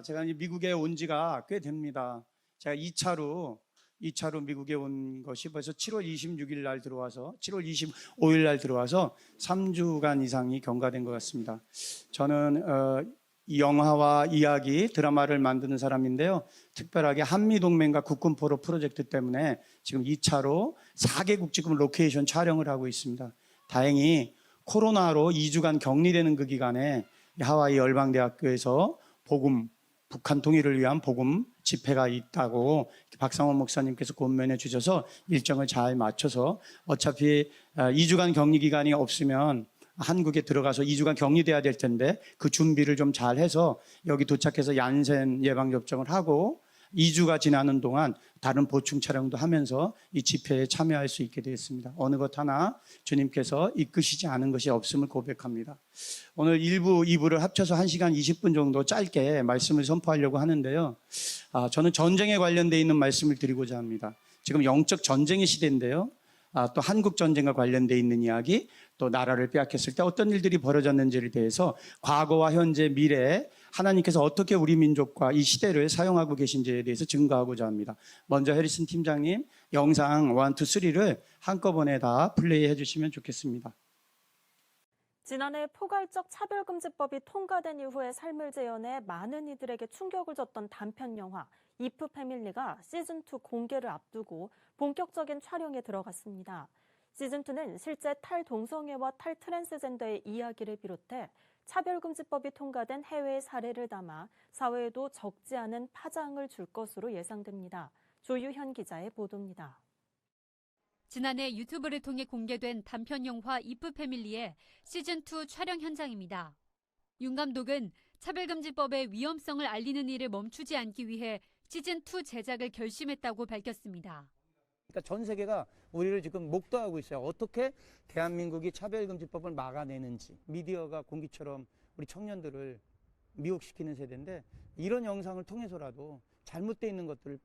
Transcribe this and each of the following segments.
제가 이제 미국에 온 지가 꽤 됩니다. 제가 2차로 미국에 온 것이 벌써 7월 26일 날 들어와서 7월 25일 날 들어와서 3주간 이상이 경과된 것 같습니다. 저는 이 영화와 이야기, 드라마를 만드는 사람인데요. 특별하게 한미동맹과 국군포로 프로젝트 때문에 지금 2차로 4개국 지금 로케이션 촬영을 하고 있습니다. 다행히 코로나로 2주간 격리되는 그 기간에 하와이 열방대학교에서 북한 통일을 위한 복음 집회가 있다고 박상원 목사님께서 권면해 주셔서 일정을 잘 맞춰서 어차피 2주간 격리 기간이 없으면 한국에 들어가서 2주간 격리돼야 될 텐데 그 준비를 좀 잘 해서 여기 도착해서 얀센 예방접종을 하고 2주가 지나는 동안 다른 보충 촬영도 하면서 이 집회에 참여할 수 있게 되었습니다. 어느 것 하나 주님께서 이끄시지 않은 것이 없음을 고백합니다. 오늘 1부, 2부를 합쳐서 1시간 20분 정도 짧게 말씀을 선포하려고 하는데요. 저는 전쟁에 관련되어 있는 말씀을 드리고자 합니다. 지금 영적 전쟁의 시대인데요. 또 한국 전쟁과 관련되어 있는 이야기, 또 나라를 빼앗겼을 때 어떤 일들이 벌어졌는지에 대해서 과거와 현재, 미래에 하나님께서 어떻게 우리 민족과 이 시대를 사용하고 계신지에 대해서 증거하고자 합니다. 먼저 해리슨 팀장님 영상 1, 2, 3를 한꺼번에 다 플레이해 주시면 좋겠습니다. 지난해 포괄적 차별금지법이 통과된 이후에 삶을 재현해 많은 이들에게 충격을 줬던 단편 영화 이프 패밀리가 시즌2 공개를 앞두고 본격적인 촬영에 들어갔습니다. 시즌2는 실제 탈동성애와 탈트랜스젠더의 이야기를 비롯해 차별금지법이 통과된 해외의 사례를 담아 사회에도 적지 않은 파장을 줄 것으로 예상됩니다. 조유현 기자의 보도입니다. 지난해 유튜브를 통해 공개된 단편 영화 이프 패밀리의 시즌2 촬영 현장입니다. 윤 감독은 차별금지법의 위험성을 알리는 일을 멈추지 않기 위해 시즌2 제작을 결심했다고 밝혔습니다. 그러니까 전 세계가 우리를 지금 목도하고 있어요. 어떻게 대한민국이 차별금지법을 막아내는지. 미디어가 공기처럼 우리 청년들을 미혹시키는 세대인데 이런 영상을 통해서라도 잘못되어 있는 것들을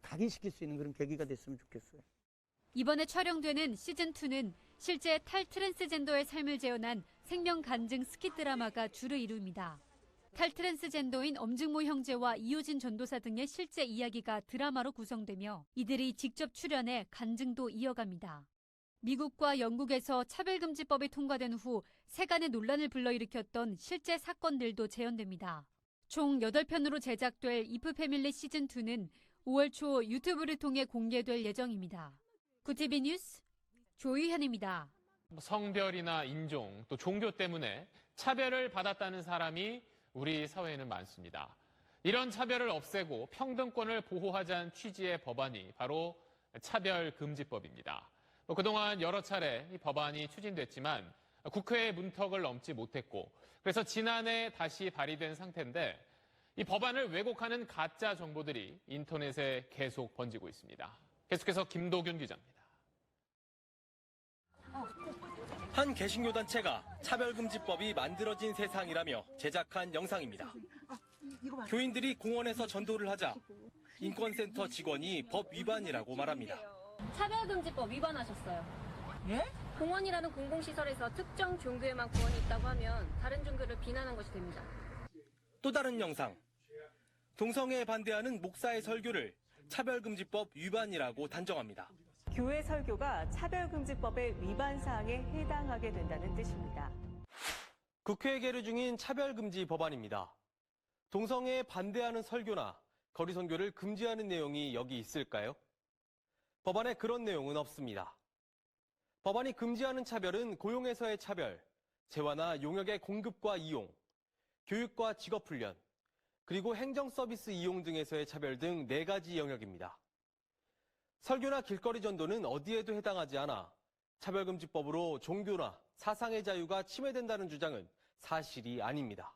각인시킬 수 있는 그런 계기가 됐으면 좋겠어요. 이번에 촬영되는 시즌2는 실제 탈트랜스젠더의 삶을 재현한 생명 간증 스킷 드라마가 주를 이룹니다. 탈트랜스젠더인 엄중모 형제와 이효진 전도사 등의 실제 이야기가 드라마로 구성되며 이들이 직접 출연해 간증도 이어갑니다. 미국과 영국에서 차별금지법이 통과된 후 세간의 논란을 불러일으켰던 실제 사건들도 재현됩니다. 총 8편으로 제작될 이프 패밀리 시즌2는 5월 초 유튜브를 통해 공개될 예정입니다. 구티비 뉴스 조유현입니다. 성별이나 인종 또 종교 때문에 차별을 받았다는 사람이 우리 사회에는 많습니다. 이런 차별을 없애고 평등권을 보호하자는 취지의 법안이 바로 차별금지법입니다. 그동안 여러 차례 이 법안이 추진됐지만 국회의 문턱을 넘지 못했고 그래서 지난해 다시 발의된 상태인데 이 법안을 왜곡하는 가짜 정보들이 인터넷에 계속 번지고 있습니다. 계속해서 김도균 기자입니다. 한 개신교 단체가 차별금지법이 만들어진 세상이라며 제작한 영상입니다. 교인들이 공원에서 전도를 하자 인권센터 직원이 법 위반이라고 말합니다. 차별금지법 위반하셨어요. 예? 공원이라는 공공시설에서 특정 종교에만 구원이 있다고 하면 다른 종교를 비난한 것이 됩니다. 또 다른 영상. 동성애에 반대하는 목사의 설교를 차별금지법 위반이라고 단정합니다. 교회 설교가 차별금지법의 위반 사항에 해당하게 된다는 뜻입니다. 국회에 계류 중인 차별금지 법안입니다. 동성애에 반대하는 설교나 거리 선교를 금지하는 내용이 여기 있을까요? 법안에 그런 내용은 없습니다. 법안이 금지하는 차별은 고용에서의 차별, 재화나 용역의 공급과 이용, 교육과 직업훈련, 그리고 행정서비스 이용 등에서의 차별 등 4가지 영역입니다. 설교나 길거리 전도는 어디에도 해당하지 않아 차별금지법으로 종교나 사상의 자유가 침해된다는 주장은 사실이 아닙니다.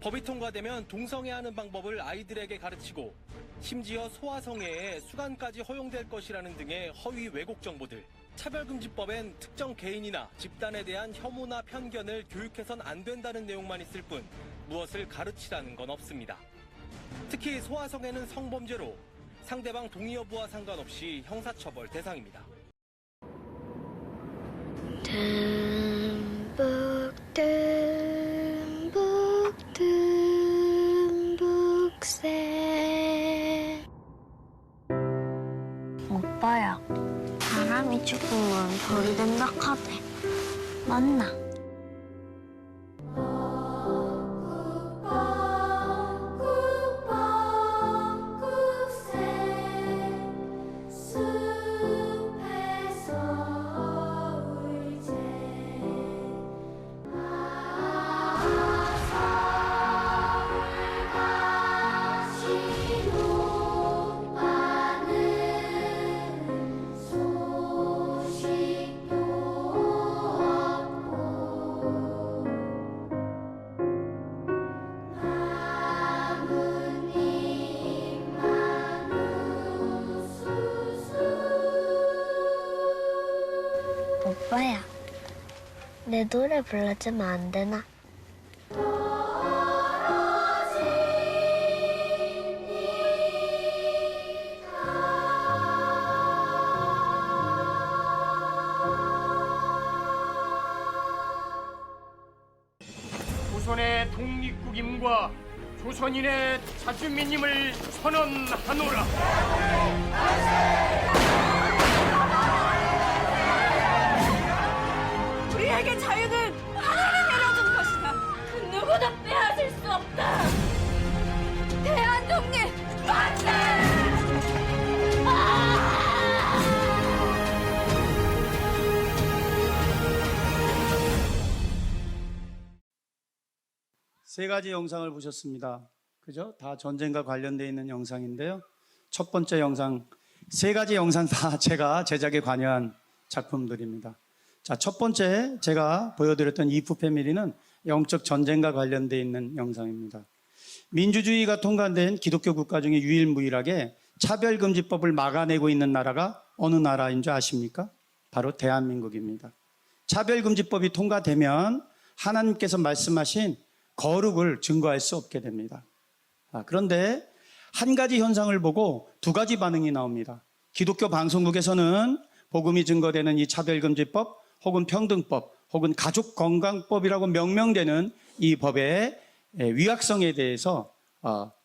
법이 통과되면 동성애하는 방법을 아이들에게 가르치고 심지어 소아성애에 수간까지 허용될 것이라는 등의 허위 왜곡 정보들. 차별금지법엔 특정 개인이나 집단에 대한 혐오나 편견을 교육해선 안 된다는 내용만 있을 뿐 무엇을 가르치라는 건 없습니다. 특히 소아성애는 성범죄로 상대방 동의 여부와 상관없이 형사처벌 대상입니다. 듬뿍 듬뿍 듬 오빠야, 사람이 죽으면 벌이 된다 카대. 맞나? 오빠야, 내 노래 불러주면 안 되나? 조선의 독립국임과 조선인의 자주민임을 선언하노라. 우리에게 자유는 하나님이 내려준 것이다. 그 누구도 빼앗을 수 없다. 대한독립 만세! 세 가지 영상을 보셨습니다. 그죠? 다 전쟁과 관련되어 있는 영상인데요. 첫 번째 영상, 세 가지 영상 다 제가 제작에 관여한 작품들입니다. 자, 첫 번째 제가 보여드렸던 이프 패밀리는 영적 전쟁과 관련되어 있는 영상입니다. 민주주의가 통과된 기독교 국가 중에 유일무이하게 차별금지법을 막아내고 있는 나라가 어느 나라인 줄 아십니까? 바로 대한민국입니다. 차별금지법이 통과되면 하나님께서 말씀하신 거룩을 증거할 수 없게 됩니다. 그런데 한 가지 현상을 보고 두 가지 반응이 나옵니다. 기독교 방송국에서는 복음이 증거되는 이 차별금지법 혹은 평등법 혹은 가족건강법이라고 명명되는 이 법의 위약성에 대해서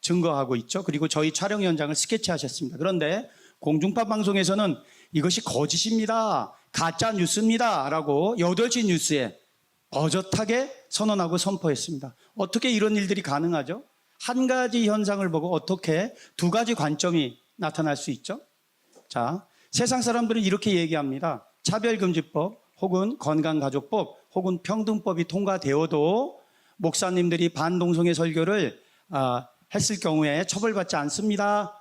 증거하고 있죠. 그리고 저희 촬영 현장을 스케치하셨습니다. 그런데 공중파 방송에서는 이것이 거짓입니다, 가짜 뉴스입니다 라고 8시 뉴스에 어젓하게 선언하고 선포했습니다. 어떻게 이런 일들이 가능하죠? 한 가지 현상을 보고 어떻게 두 가지 관점이 나타날 수 있죠? 자, 세상 사람들은 이렇게 얘기합니다. 차별금지법 혹은 건강가족법 혹은 평등법이 통과되어도 목사님들이 반동성애 설교를 했을 경우에 처벌받지 않습니다.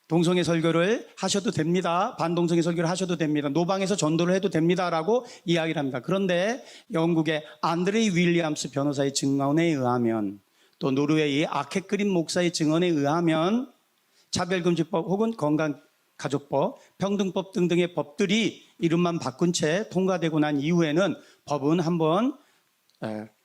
동성애 설교를 하셔도 됩니다. 반동성애 설교를 하셔도 됩니다. 노방에서 전도를 해도 됩니다라고 이야기를 합니다. 그런데 영국의 안드레이 윌리엄스 변호사의 증언에 의하면 또 노르웨이 아케크림 목사의 증언에 의하면 차별금지법 혹은 건강가족법, 평등법 등등의 법들이 이름만 바꾼 채 통과되고 난 이후에는 법은 한번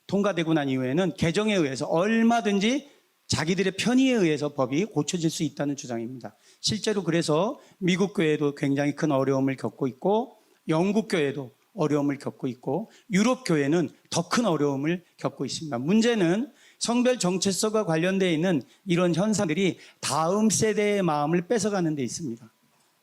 통과되고 난 이후에는 개정에 의해서 얼마든지 자기들의 편의에 의해서 법이 고쳐질 수 있다는 주장입니다. 실제로 그래서 미국 교회도 굉장히 큰 어려움을 겪고 있고 영국 교회도 어려움을 겪고 있고 유럽 교회는 더 큰 어려움을 겪고 있습니다. 문제는 성별 정체성과 관련되어 있는 이런 현상들이 다음 세대의 마음을 뺏어가는 데 있습니다.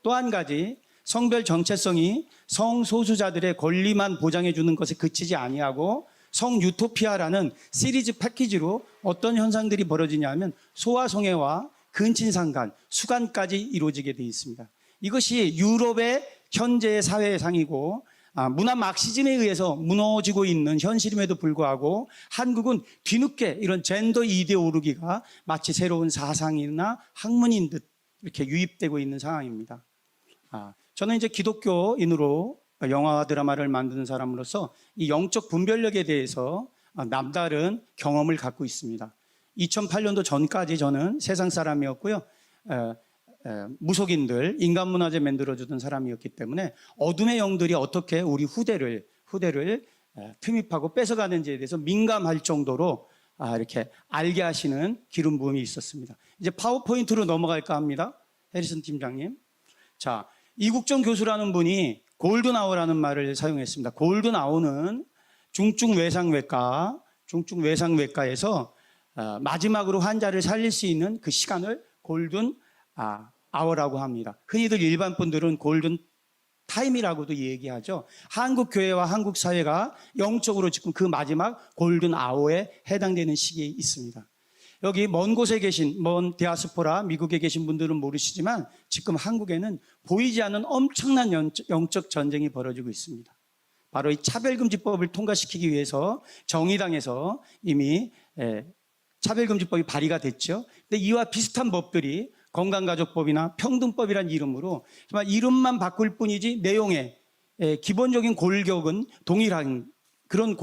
또 한 가지, 성별 정체성이 성소수자들의 권리만 보장해 주는 것에 그치지 아니하고 성유토피아라는 시리즈 패키지로 어떤 현상들이 벌어지냐면 소아성애와 근친상간, 수간까지 이루어지게 되어 있습니다. 이것이 유럽의 현재의 사회상이고 문화 막시즘에 의해서 무너지고 있는 현실임에도 불구하고 한국은 뒤늦게 이런 젠더 이데올로기가 마치 새로운 사상이나 학문인 듯 이렇게 유입되고 있는 상황입니다. 저는 이제 기독교인으로 영화와 드라마를 만드는 사람으로서 이 영적 분별력에 대해서 남다른 경험을 갖고 있습니다. 2008년도 전까지 저는 세상 사람이었고요. 무속인들, 인간문화재 만들어주던 사람이었기 때문에 어둠의 영들이 어떻게 우리 후대를 틈입하고 뺏어가는지에 대해서 민감할 정도로 이렇게 알게 하시는 기름 부음이 있었습니다. 이제 파워포인트로 넘어갈까 합니다. 해리슨 팀장님. 자, 이국정 교수라는 분이 골든아워라는 말을 사용했습니다. 골든아워는 중증 외상외과에서 마지막으로 환자를 살릴 수 있는 그 시간을 골든 아워라고 합니다. 흔히들 일반 분들은 골든 타임이라고도 얘기하죠. 한국 교회와 한국 사회가 영적으로 지금 그 마지막 골든 아워에 해당되는 시기에 있습니다. 여기 먼 곳에 계신, 먼 디아스포라, 미국에 계신 분들은 모르시지만 지금 한국에는 보이지 않는 엄청난 영적 전쟁이 벌어지고 있습니다. 바로 이 차별금지법을 통과시키기 위해서 정의당에서 이미 차별금지법이 발의가 됐죠. 근데 이와 비슷한 법들이 건강가족법이나 평등법이라는 이름으로 정말 이름만 바꿀 뿐이지 내용의 기본적인 골격은 동일한 그런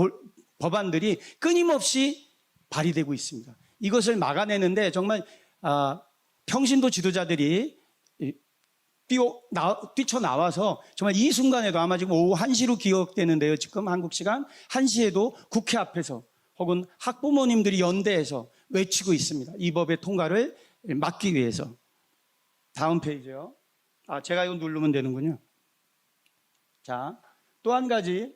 법안들이 끊임없이 발의되고 있습니다. 이것을 막아내는데 정말 평신도 지도자들이 뛰쳐나와서 정말 이 순간에도 아마 지금 오후 1시로 기억되는데요. 지금 한국 시간 1시에도 국회 앞에서 혹은 학부모님들이 연대해서 외치고 있습니다. 이 법의 통과를 막기 위해서. 다음 페이지요. 제가 이거 누르면 되는군요. 자, 또 한 가지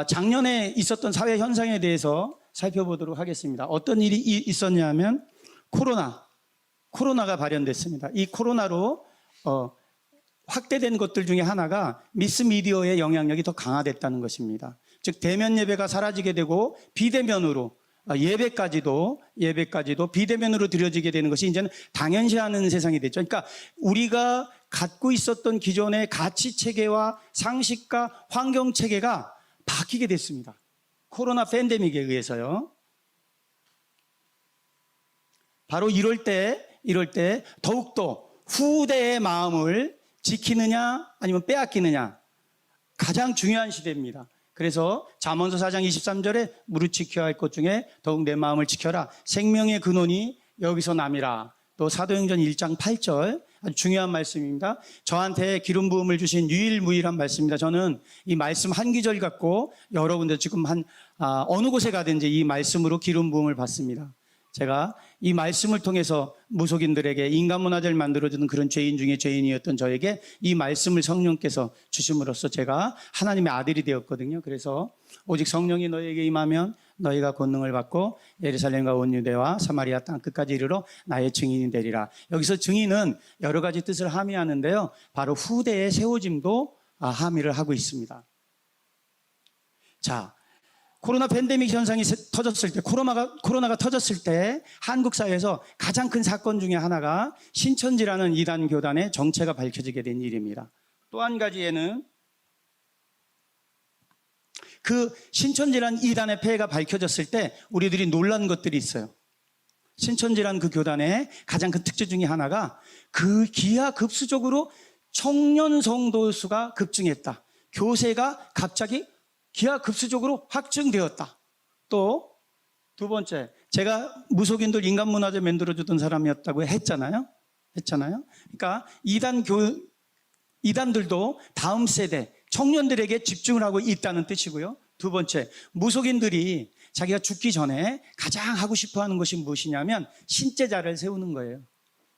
작년에 있었던 사회 현상에 대해서 살펴보도록 하겠습니다. 어떤 일이 있었냐면 코로나가 발현됐습니다. 이 코로나로 확대된 것들 중에 하나가 미스미디어의 영향력이 더 강화됐다는 것입니다. 즉 대면 예배가 사라지게 되고 비대면으로 예배까지도 비대면으로 드려지게 되는 것이 이제는 당연시하는 세상이 됐죠. 그러니까 우리가 갖고 있었던 기존의 가치 체계와 상식과 환경 체계가 바뀌게 됐습니다. 코로나 팬데믹에 의해서요. 바로 이럴 때 더욱더 후대의 마음을 지키느냐 아니면 빼앗기느냐 가장 중요한 시대입니다. 그래서 잠언서 4장 23절에 무릇 지켜야 할 것 중에 더욱 내 마음을 지켜라. 생명의 근원이 여기서 남이라. 또 사도행전 1장 8절 아주 중요한 말씀입니다. 저한테 기름 부음을 주신 유일무이한 말씀입니다. 저는 이 말씀 한 기절 갖고 여러분들 지금 어느 곳에 가든지 이 말씀으로 기름 부음을 받습니다. 제가 이 말씀을 통해서 무속인들에게 인간문화재를 만들어주는 그런 죄인 중에 죄인이었던 저에게 이 말씀을 성령께서 주심으로써 제가 하나님의 아들이 되었거든요. 그래서 오직 성령이 너에게 임하면 너희가 권능을 받고 예루살렘과 온 유대와 사마리아 땅 끝까지 이르러 나의 증인이 되리라. 여기서 증인은 여러 가지 뜻을 함의하는데요. 바로 후대의 세워짐도 함의를 하고 있습니다. 자, 코로나 팬데믹 현상이 터졌을 때, 코로나가 터졌을 때 한국 사회에서 가장 큰 사건 중에 하나가 신천지라는 이단 교단의 정체가 밝혀지게 된 일입니다. 또 한 가지에는 그 신천지라는 이단의 폐해가 밝혀졌을 때 우리들이 놀란 것들이 있어요. 신천지라는 그 교단의 가장 큰 특징 중에 하나가 그 기하급수적으로 청년 성도 수가 급증했다. 교세가 갑자기 기하급수적으로 확증되었다. 또 두 번째, 제가 무속인들 인간문화재 만들어주던 사람이었다고 했잖아요. 그러니까 이단들도 다음 세대 청년들에게 집중을 하고 있다는 뜻이고요. 두 번째, 무속인들이 자기가 죽기 전에 가장 하고 싶어하는 것이 무엇이냐면 신제자를 세우는 거예요.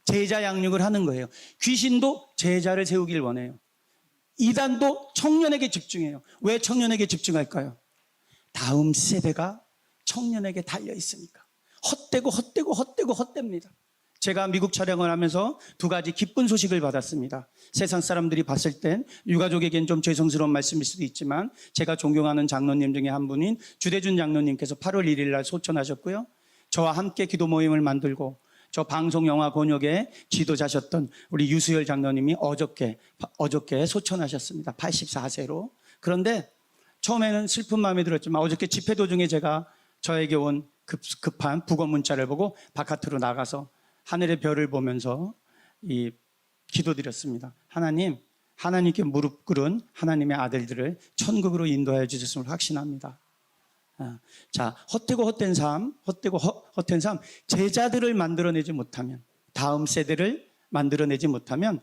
제자 양육을 하는 거예요. 귀신도 제자를 세우길 원해요. 이단도 청년에게 집중해요. 왜 청년에게 집중할까요? 다음 세대가 청년에게 달려 있으니까. 헛되고 제가 미국 촬영을 하면서 두 가지 기쁜 소식을 받았습니다. 세상 사람들이 봤을 땐 유가족에겐 좀 죄송스러운 말씀일 수도 있지만 제가 존경하는 장로님 중에 한 분인 주대준 장로님께서 8월 1일 날 소천하셨고요. 저와 함께 기도 모임을 만들고 저 방송 영화 번역의 지도자셨던 우리 유수열 장로님이 어저께 소천하셨습니다. 84세로. 그런데 처음에는 슬픈 마음이 들었지만 어저께 집회 도중에 제가 저에게 온 급한 부고 문자를 보고 바깥으로 나가서 하늘의 별을 보면서 기도드렸습니다. 하나님께 무릎 꿇은 하나님의 아들들을 천국으로 인도하여 주셨음을 확신합니다. 자, 헛된 삶, 제자들을 만들어내지 못하면, 다음 세대를 만들어내지 못하면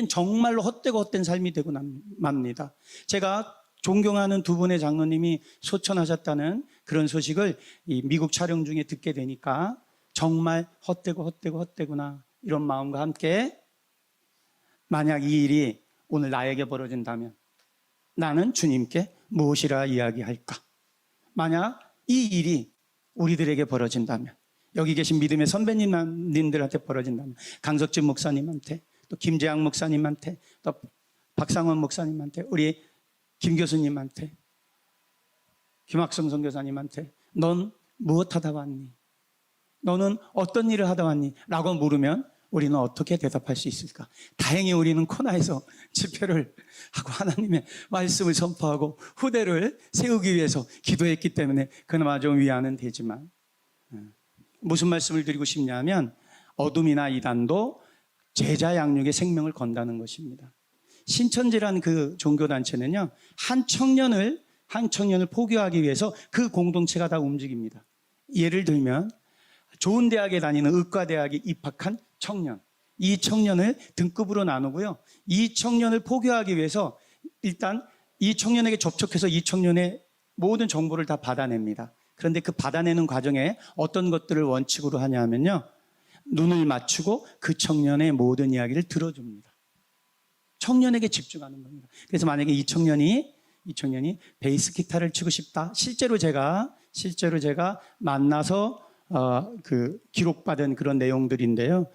정말로 헛된 삶이 되고 맙니다. 제가 존경하는 두 분의 장로님이 소천하셨다는 그런 소식을 이 미국 촬영 중에 듣게 되니까 정말 헛되구나 이런 마음과 함께 만약 이 일이 오늘 나에게 벌어진다면 나는 주님께 무엇이라 이야기할까? 만약 이 일이 우리들에게 벌어진다면 여기 계신 믿음의 선배님들한테 벌어진다면 강석진 목사님한테, 또 김재학 목사님한테, 또 박상원 목사님한테, 우리 김 교수님한테, 김학성 선교사님한테 넌 무엇 하다 왔니? 너는 어떤 일을 하다 왔니? 라고 물으면 우리는 어떻게 대답할 수 있을까? 다행히 우리는 코나에서 집회를 하고 하나님의 말씀을 선포하고 후대를 세우기 위해서 기도했기 때문에 그나마 좀 위안은 되지만, 무슨 말씀을 드리고 싶냐면 어둠이나 이단도 제자 양육의 생명을 건다는 것입니다. 신천지라는 그 종교단체는요, 한 청년을 포교하기 위해서 그 공동체가 다 움직입니다. 예를 들면 좋은 대학에 다니는 의과대학에 입학한 청년, 이 청년을 등급으로 나누고요, 이 청년을 포교하기 위해서 일단 이 청년에게 접촉해서 이 청년의 모든 정보를 다 받아냅니다. 그런데 그 받아내는 과정에 어떤 것들을 원칙으로 하냐면요, 눈을 맞추고 그 청년의 모든 이야기를 들어줍니다. 청년에게 집중하는 겁니다. 그래서 만약에 이 청년이 베이스 기타를 치고 싶다. 실제로 제가 만나서 기록받은 그런 내용들인데요.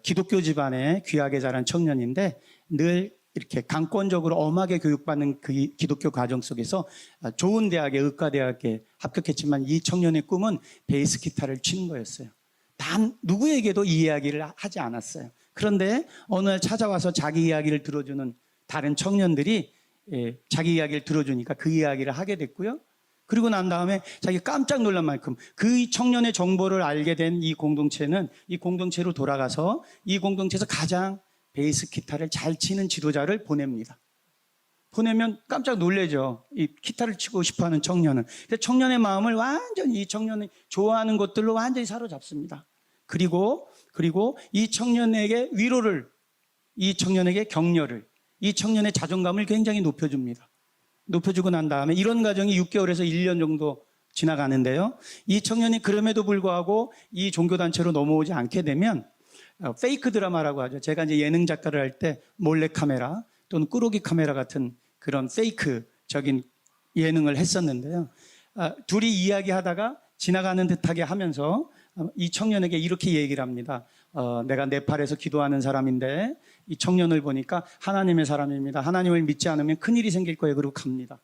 기독교 집안에 귀하게 자란 청년인데 늘 이렇게 강권적으로 엄하게 교육받는 그 기독교 과정 속에서 좋은 대학에, 의과대학에 합격했지만 이 청년의 꿈은 베이스 기타를 치는 거였어요. 단 누구에게도 이 이야기를 하지 않았어요. 그런데 어느 날 찾아와서 자기 이야기를 들어주는 다른 청년들이 자기 이야기를 들어주니까 그 이야기를 하게 됐고요. 그리고 난 다음에 자기가 깜짝 놀란 만큼 그 청년의 정보를 알게 된 이 공동체는 이 공동체로 돌아가서 이 공동체에서 가장 베이스 기타를 잘 치는 지도자를 보냅니다. 보내면 깜짝 놀라죠. 이 기타를 치고 싶어하는 청년은. 청년의 마음을 완전히 이 청년이 좋아하는 것들로 완전히 사로잡습니다. 그리고 이 청년에게 위로를, 이 청년에게 격려를, 이 청년의 자존감을 굉장히 높여줍니다. 높여주고 난 다음에 이런 과정이 6개월에서 1년 정도 지나가는데요. 이 청년이 그럼에도 불구하고 이 종교단체로 넘어오지 않게 되면 페이크 드라마라고 하죠. 제가 이제 예능 작가를 할 때 몰래카메라 또는 꾸러기 카메라 같은 그런 페이크적인 예능을 했었는데요. 둘이 이야기하다가 지나가는 듯하게 하면서 이 청년에게 이렇게 얘기를 합니다. 내가 네팔에서 기도하는 사람인데 이 청년을 보니까 하나님의 사람입니다. 하나님을 믿지 않으면 큰일이 생길 거예요. 그리고 갑니다.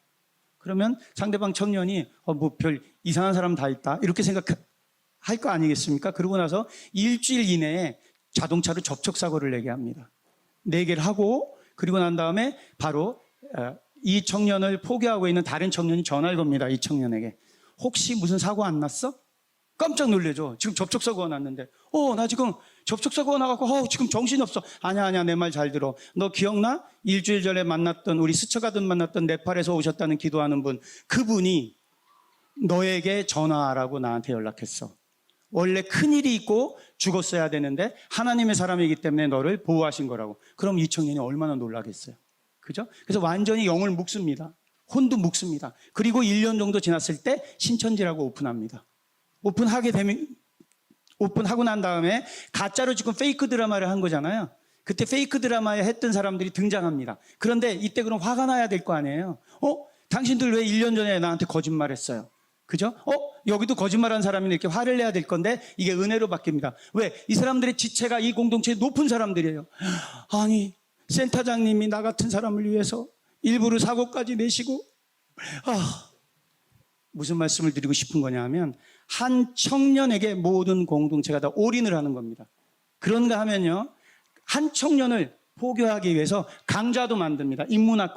그러면 상대방 청년이 뭐 별 이상한 사람 다 있다 이렇게 생각할 거 아니겠습니까? 그러고 나서 일주일 이내에 자동차로 접촉사고를 내게 합니다. 내게를 하고 그리고 난 다음에 바로 이 청년을 포교하고 있는 다른 청년이 전화를 겁니다. 이 청년에게. 혹시 무슨 사고 안 났어? 깜짝 놀래죠. 지금 접촉사고가 났는데 나 지금 접촉사고가 나갖고 지금 정신이 없어. 아니야 내 말 잘 들어. 너 기억나? 일주일 전에 만났던 우리 스쳐가듯 만났던 네팔에서 오셨다는 기도하는 분, 그분이 너에게 전화하라고 나한테 연락했어. 원래 큰일이 있고 죽었어야 되는데 하나님의 사람이기 때문에 너를 보호하신 거라고. 그럼 이 청년이 얼마나 놀라겠어요. 그죠? 그래서 완전히 영을 묶습니다. 혼도 묶습니다. 그리고 1년 정도 지났을 때 신천지라고 오픈합니다. 오픈하고 난 다음에 가짜로 지금 페이크 드라마를 한 거잖아요. 그때 페이크 드라마에 했던 사람들이 등장합니다. 그런데 이때 그럼 화가 나야 될 거 아니에요. 당신들 왜 1년 전에 나한테 거짓말했어요? 그죠? 여기도 거짓말한 사람이 이렇게 화를 내야 될 건데 이게 은혜로 바뀝니다. 왜? 이 사람들의 지체가 이 공동체에 높은 사람들이에요. 아니 센터장님이 나 같은 사람을 위해서 일부러 사고까지 내시고 무슨 말씀을 드리고 싶은 거냐 하면 한 청년에게 모든 공동체가 다 올인을 하는 겁니다. 그런가 하면요, 한 청년을 포교하기 위해서 강좌도 만듭니다. 인문학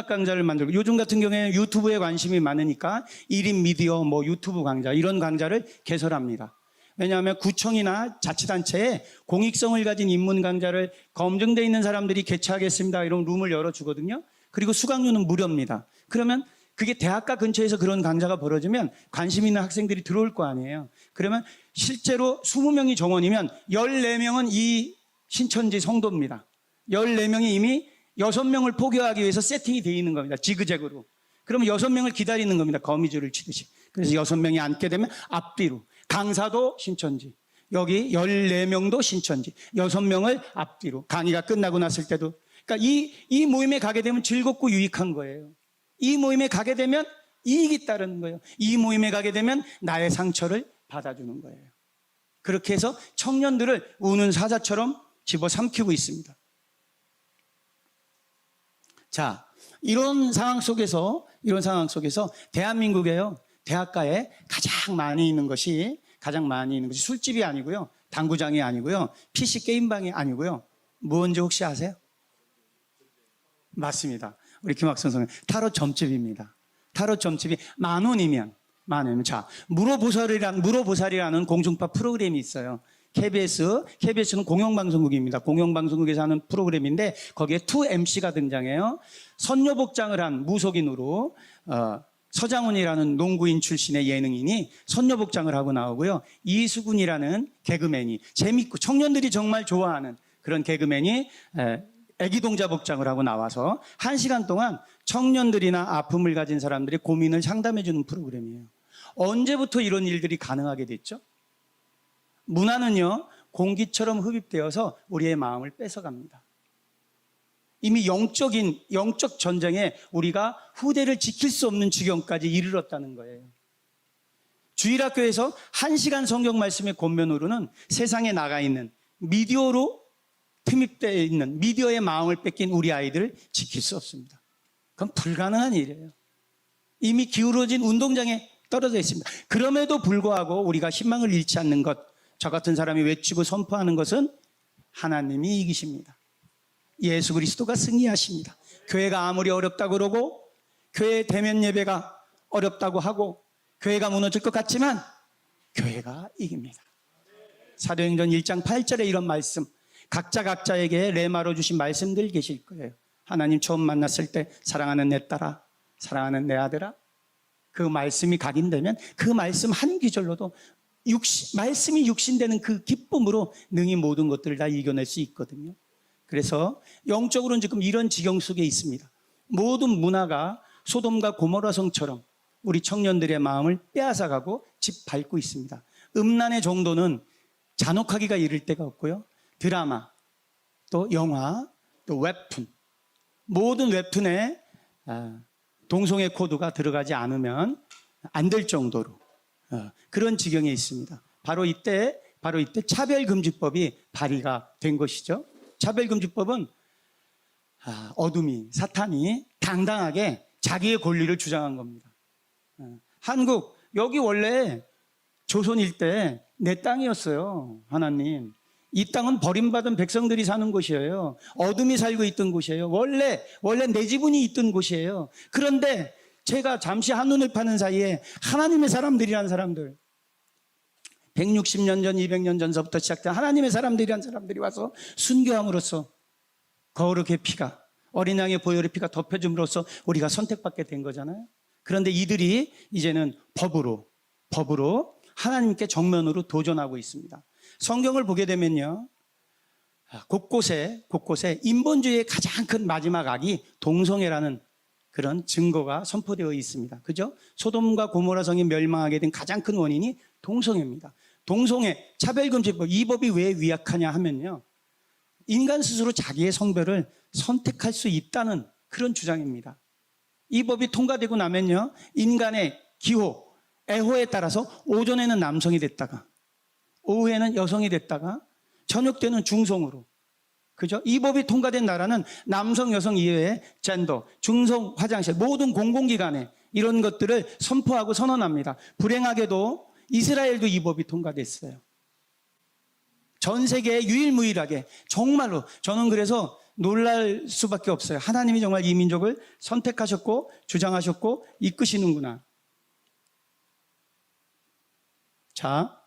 강좌를 만들고, 요즘 같은 경우에는 유튜브에 관심이 많으니까 1인 미디어, 유튜브 강좌, 이런 강좌를 개설합니다. 왜냐하면 구청이나 자치단체에 공익성을 가진 인문 강좌를 검증되어 있는 사람들이 개최하겠습니다. 이런 룸을 열어주거든요. 그리고 수강료는 무료입니다. 그러면 그게 대학가 근처에서 그런 강좌가 벌어지면 관심 있는 학생들이 들어올 거 아니에요. 그러면 실제로 20명이 정원이면 14명은 이 신천지 성도입니다. 14명이 이미 6명을 포교하기 위해서 세팅이 되어 있는 겁니다. 지그재그로. 그러면 6명을 기다리는 겁니다. 거미줄을 치듯이. 그래서 6명이 앉게 되면 앞뒤로. 강사도 신천지. 여기 14명도 신천지. 6명을 앞뒤로. 강의가 끝나고 났을 때도. 그러니까 이 모임에 가게 되면 즐겁고 유익한 거예요. 이 모임에 가게 되면 이익이 따르는 거예요. 이 모임에 가게 되면 나의 상처를 받아주는 거예요. 그렇게 해서 청년들을 우는 사자처럼 집어삼키고 있습니다. 자, 이런 상황 속에서 대한민국에요, 대학가에 가장 많이 있는 것이 술집이 아니고요, 당구장이 아니고요, PC 게임방이 아니고요, 뭔지 혹시 아세요? 맞습니다. 우리 김학선 선생님, 타로 점집입니다. 타로 점집이 만 원이면. 자, 물어보살이라는 공중파 프로그램이 있어요. KBS는 공영방송국입니다. 공영방송국에서 하는 프로그램인데 거기에 2MC가 등장해요. 선녀복장을 한 무속인으로 서장훈이라는 농구인 출신의 예능인이 선녀복장을 하고 나오고요. 이수근이라는 개그맨이 재밌고 청년들이 정말 좋아하는 그런 개그맨이 애기동자 복장을 하고 나와서 1시간 동안 청년들이나 아픔을 가진 사람들의 고민을 상담해 주는 프로그램이에요. 언제부터 이런 일들이 가능하게 됐죠? 문화는요, 공기처럼 흡입되어서 우리의 마음을 뺏어갑니다. 이미 영적 전쟁에 우리가 후대를 지킬 수 없는 지경까지 이르렀다는 거예요. 주일학교에서 1시간 성경 말씀의 권면으로는 세상에 나가 있는 미디어로 틈입되어 있는 미디어의 마음을 뺏긴 우리 아이들을 지킬 수 없습니다. 그건 불가능한 일이에요. 이미 기울어진 운동장에 떨어져 있습니다. 그럼에도 불구하고 우리가 희망을 잃지 않는 것, 저 같은 사람이 외치고 선포하는 것은 하나님이 이기십니다. 예수 그리스도가 승리하십니다. 교회가 아무리 어렵다고 그러고 교회 대면 예배가 어렵다고 하고 교회가 무너질 것 같지만 교회가 이깁니다. 사도행전 1장 8절에 이런 말씀, 각자에게 레마로 주신 말씀들 계실 거예요. 하나님 처음 만났을 때 사랑하는 내 딸아, 사랑하는 내 아들아, 그 말씀이 각인되면 그 말씀 한 구절로도 말씀이 육신되는 그 기쁨으로 능히 모든 것들을 다 이겨낼 수 있거든요. 그래서 영적으로는 지금 이런 지경 속에 있습니다. 모든 문화가 소돔과 고모라 성처럼 우리 청년들의 마음을 빼앗아가고 짓밟고 있습니다. 음란의 정도는 잔혹하기가 이를 데가 없고요. 드라마, 또 영화, 또 웹툰, 모든 웹툰에 동성애 코드가 들어가지 않으면 안 될 정도로 그런 지경에 있습니다. 바로 이때 차별금지법이 발의가 된 것이죠. 차별금지법은 어둠이, 사탄이 당당하게 자기의 권리를 주장한 겁니다. 한국, 여기 원래 조선일 때 내 땅이었어요. 하나님, 이 땅은 버림받은 백성들이 사는 곳이에요. 어둠이 살고 있던 곳이에요. 원래 내 지분이 있던 곳이에요. 그런데 제가 잠시 한눈을 파는 사이에 하나님의 사람들이란 사람들, 160년 전, 200년 전서부터 시작된 하나님의 사람들이란 사람들이 와서 순교함으로써 거룩의 피가, 어린 양의 보혈의 피가 덮여줌으로써 우리가 선택받게 된 거잖아요. 그런데 이들이 이제는 법으로 하나님께 정면으로 도전하고 있습니다. 성경을 보게 되면요, 곳곳에 인본주의의 가장 큰 마지막 악이 동성애라는 그런 증거가 선포되어 있습니다. 그죠? 소돔과 고모라 성이 멸망하게 된 가장 큰 원인이 동성애입니다. 동성애, 차별금지법, 이 법이 왜 위약하냐 하면요, 인간 스스로 자기의 성별을 선택할 수 있다는 그런 주장입니다. 이 법이 통과되고 나면요, 인간의 기호, 애호에 따라서 오전에는 남성이 됐다가 오후에는 여성이 됐다가 저녁 때는 중성으로, 그죠? 이 법이 통과된 나라는 남성, 여성 이외에 젠더, 중성, 화장실, 모든 공공기관에 이런 것들을 선포하고 선언합니다. 불행하게도 이스라엘도 이 법이 통과됐어요. 전 세계에 유일무이하게, 정말로 저는 그래서 놀랄 수밖에 없어요. 하나님이 정말 이 민족을 선택하셨고 주장하셨고 이끄시는구나. 자,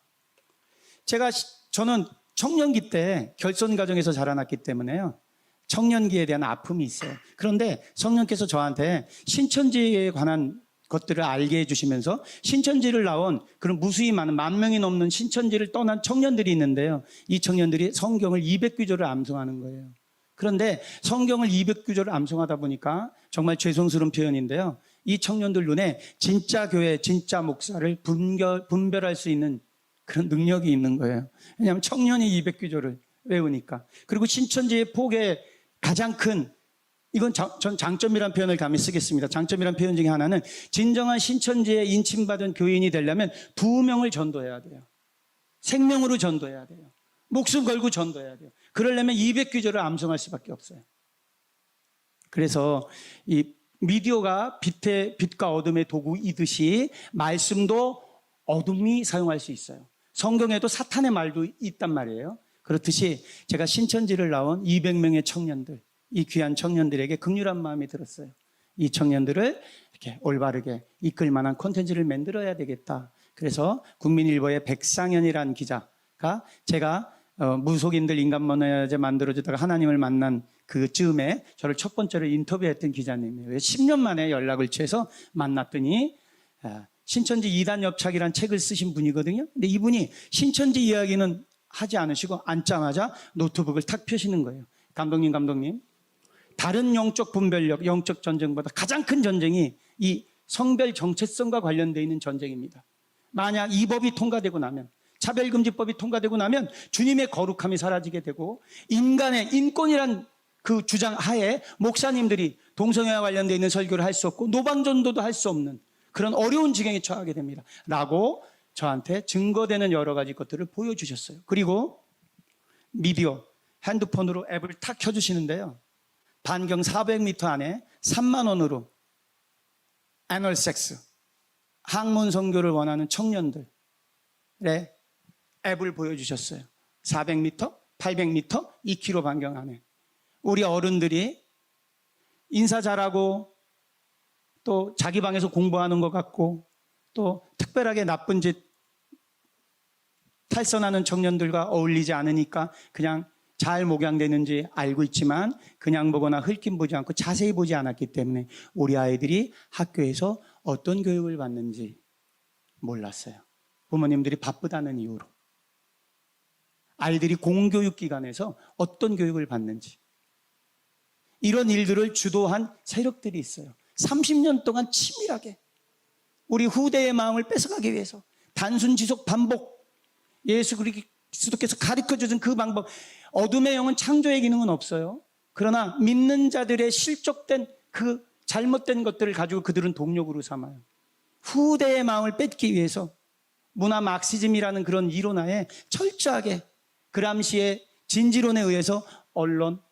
저는 청년기 때 결손 가정에서 자라났기 때문에요, 청년기에 대한 아픔이 있어요. 그런데 성령께서 저한테 신천지에 관한 것들을 알게 해주시면서 신천지를 나온 그런 무수히 많은 10,000명이 넘는 신천지를 떠난 청년들이 있는데요, 이 청년들이 성경을 200구절을 암송하는 거예요. 그런데 성경을 200구절을 암송하다 보니까 정말 죄송스러운 표현인데요, 이 청년들 눈에 진짜 교회, 진짜 목사를 분별할 수 있는 그런 능력이 있는 거예요. 왜냐하면 청년이 200구절을 외우니까. 그리고 신천지의 폭의 가장 큰, 이건 전 장점이라는 표현을 감히 쓰겠습니다. 장점이라는 표현 중에 하나는 진정한 신천지에 인침받은 교인이 되려면 2명을 전도해야 돼요. 생명으로 전도해야 돼요. 목숨 걸고 전도해야 돼요. 그러려면 200귀절을 암송할 수밖에 없어요. 그래서 이 미디어가 빛과 어둠의 도구이듯이 말씀도 어둠이 사용할 수 있어요. 성경에도 사탄의 말도 있단 말이에요. 그렇듯이 제가 신천지를 나온 200명의 청년들, 이 귀한 청년들에게 긍휼한 마음이 들었어요. 이 청년들을 이렇게 올바르게 이끌 만한 콘텐츠를 만들어야 되겠다. 그래서 국민일보의 백상현이라는 기자가 제가 무속인들 인간문화재 만들어주다가 하나님을 만난 그 즈음에 저를 첫 번째로 인터뷰했던 기자님이에요. 10년 만에 연락을 취해서 만났더니 신천지 2단 엽착이라는 책을 쓰신 분이거든요. 근데 이분이 신천지 이야기는 하지 않으시고 앉자마자 노트북을 탁 펴시는 거예요. 감독님, 다른 영적 분별력, 영적 전쟁보다 가장 큰 전쟁이 이 성별 정체성과 관련되어 있는 전쟁입니다. 만약 이 법이 통과되고 나면, 차별금지법이 통과되고 나면 주님의 거룩함이 사라지게 되고 인간의 인권이란 그 주장 하에 목사님들이 동성애와 관련되어 있는 설교를 할 수 없고 노방전도도 할 수 없는 그런 어려운 지경에 처하게 됩니다. 라고 저한테 증거되는 여러 가지 것들을 보여주셨어요. 그리고 미디어, 핸드폰으로 앱을 탁 켜주시는데요. 반경 400m 안에 3만 원으로 애널 섹스, 학문 선교를 원하는 청년들의 앱을 보여주셨어요. 400m, 800m, 2km 반경 안에. 우리 어른들이 인사 잘하고 또 자기 방에서 공부하는 것 같고 또 특별하게 나쁜 짓 탈선하는 청년들과 어울리지 않으니까 그냥 잘 목양되는지 알고 있지만 그냥 보거나 흘낌 보지 않고 자세히 보지 않았기 때문에 우리 아이들이 학교에서 어떤 교육을 받는지 몰랐어요. 부모님들이 바쁘다는 이유로. 아이들이 공교육기관에서 어떤 교육을 받는지. 이런 일들을 주도한 세력들이 있어요. 30년 동안 치밀하게 우리 후대의 마음을 뺏어가기 위해서 단순 지속 반복, 예수 그리스도께서 가르쳐주신 그 방법. 어둠의 영은 창조의 기능은 없어요. 그러나 믿는 자들의 실족된 그 잘못된 것들을 가지고 그들은 동력으로 삼아요. 후대의 마음을 뺏기 위해서 문화 막시즘이라는 그런 이론하에 철저하게 그람시의 진지론에 의해서 언론,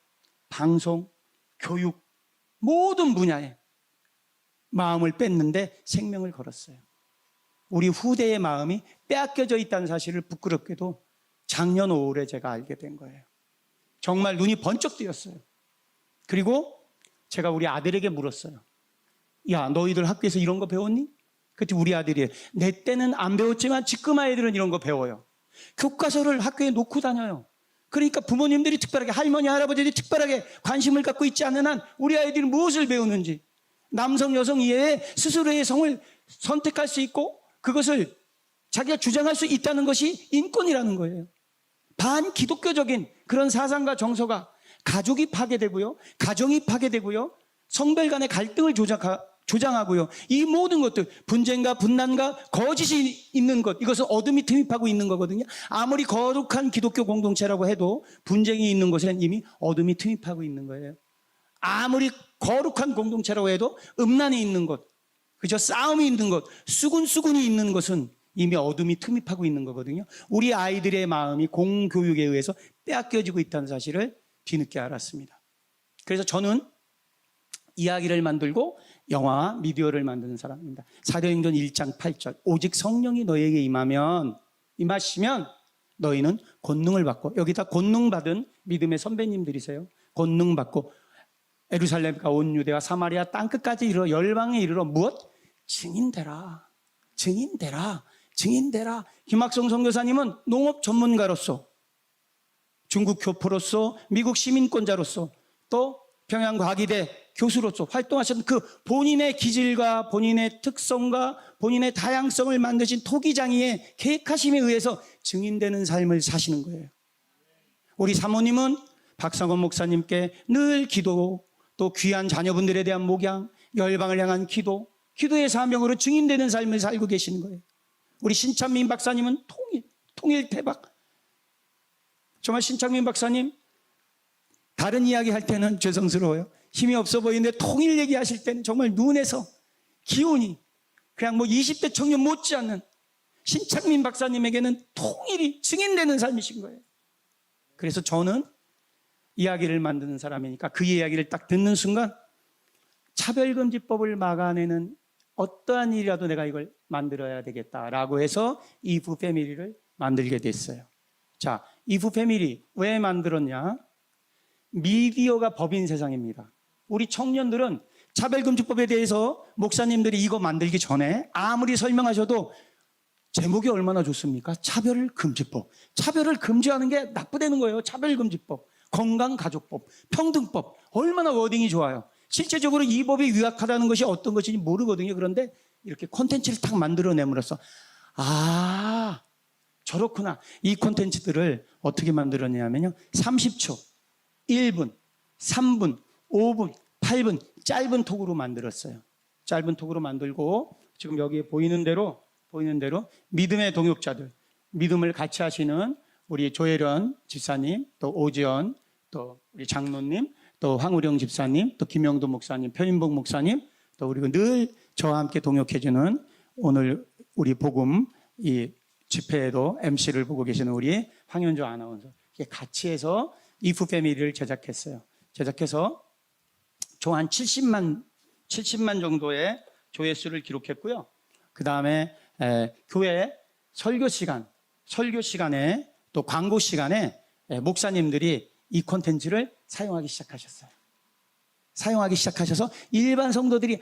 방송, 교육 모든 분야에 마음을 뺐는데 생명을 걸었어요. 우리 후대의 마음이 빼앗겨져 있다는 사실을 부끄럽게도 작년 5월에 제가 알게 된 거예요. 정말 눈이 번쩍 뜨였어요. 그리고 제가 우리 아들에게 물었어요. 야, 너희들 학교에서 이런 거 배웠니? 그때 우리 아들이 내 때는 안 배웠지만 지금 아이들은 이런 거 배워요. 교과서를 학교에 놓고 다녀요. 그러니까 부모님들이 특별하게 할머니, 할아버지들이 특별하게 관심을 갖고 있지 않는 한 우리 아이들이 무엇을 배우는지 남성, 여성 이외에 스스로의 성을 선택할 수 있고 그것을 자기가 주장할 수 있다는 것이 인권이라는 거예요. 반기독교적인 그런 사상과 정서가 가족이 파괴되고요. 가정이 파괴되고요. 성별 간의 갈등을 조장하고요. 이 모든 것들, 분쟁과 분난과 거짓이 있는 것, 이것은 어둠이 투입하고 있는 거거든요. 아무리 거룩한 기독교 공동체라고 해도 분쟁이 있는 곳에는 이미 어둠이 투입하고 있는 거예요. 아무리 거룩한 공동체라고 해도 음란이 있는 것, 그죠? 싸움이 있는 것, 수군수군이 있는 것은 이미 어둠이 투입하고 있는 거거든요. 우리 아이들의 마음이 공교육에 의해서 빼앗겨지고 있다는 사실을 뒤늦게 알았습니다. 그래서 저는 이야기를 만들고 영화와 미디어를 만드는 사람입니다. 사도행전 1장 8절 오직 성령이 너에게 임하시면 너희는 권능을 받고, 여기다 권능 받은 믿음의 선배님들이세요. 권능 받고 예루살렘과 온 유대와 사마리아 땅끝까지 이르러 열방에 이르러 무엇? 증인되라. 김학성 선교사님은 농업 전문가로서, 중국 교포로서, 미국 시민권자로서, 또 평양과기대 교수로서 활동하셨던 그 본인의 기질과 본인의 특성과 본인의 다양성을 만드신 토기장이의 계획하심에 의해서 증인되는 삶을 사시는 거예요. 우리 사모님은 박상원 목사님께 늘 기도, 또 귀한 자녀분들에 대한 목양, 열방을 향한 기도의 사명으로 증인되는 삶을 살고 계시는 거예요. 우리 신창민 박사님은 통일 대박. 정말 신창민 박사님 다른 이야기 할 때는 죄송스러워요. 힘이 없어 보이는데 통일 얘기하실 때는 정말 눈에서 기운이 그냥 20대 청년 못지않는 신창민 박사님에게는 통일이 증인되는 삶이신 거예요. 그래서 저는 이야기를 만드는 사람이니까 그 이야기를 딱 듣는 순간 차별금지법을 막아내는 어떠한 일이라도 내가 이걸 만들어야 되겠다라고 해서 이브 패밀리를 만들게 됐어요. 자, 이브 패밀리 왜 만들었냐? 미디어가 법인 세상입니다. 우리 청년들은 차별금지법에 대해서 목사님들이 이거 만들기 전에 아무리 설명하셔도 제목이 얼마나 좋습니까? 차별금지법. 차별을 금지하는 게 나쁘다는 거예요. 차별금지법, 건강가족법, 평등법. 얼마나 워딩이 좋아요. 실제적으로 이 법이 위약하다는 것이 어떤 것인지 모르거든요. 그런데 이렇게 콘텐츠를 딱 만들어내므로써 아, 저렇구나. 이 콘텐츠들을 어떻게 만들었냐면요. 30초, 1분, 3분, 5분, 8분 짧은 톡으로 만들었어요. 짧은 톡으로 만들고 지금 여기에 보이는 대로 믿음의 동역자들, 믿음을 같이 하시는 우리 조혜련 집사님, 또 오지연, 또 우리 장로님, 또 황우령 집사님, 또 김영도 목사님, 표인복 목사님, 또 그리고 늘 저와 함께 동역해주는 오늘 우리 복음 이 집회에도 MC를 보고 계시는 우리 황현조 아나운서 같이 해서 이프 패밀리를 제작했어요. 제작해서 총 한 70만 정도의 조회수를 기록했고요. 그 다음에 교회 설교 시간에 또 광고 시간에 목사님들이 이 콘텐츠를 사용하기 시작하셨어요. 사용하기 시작하셔서 일반 성도들이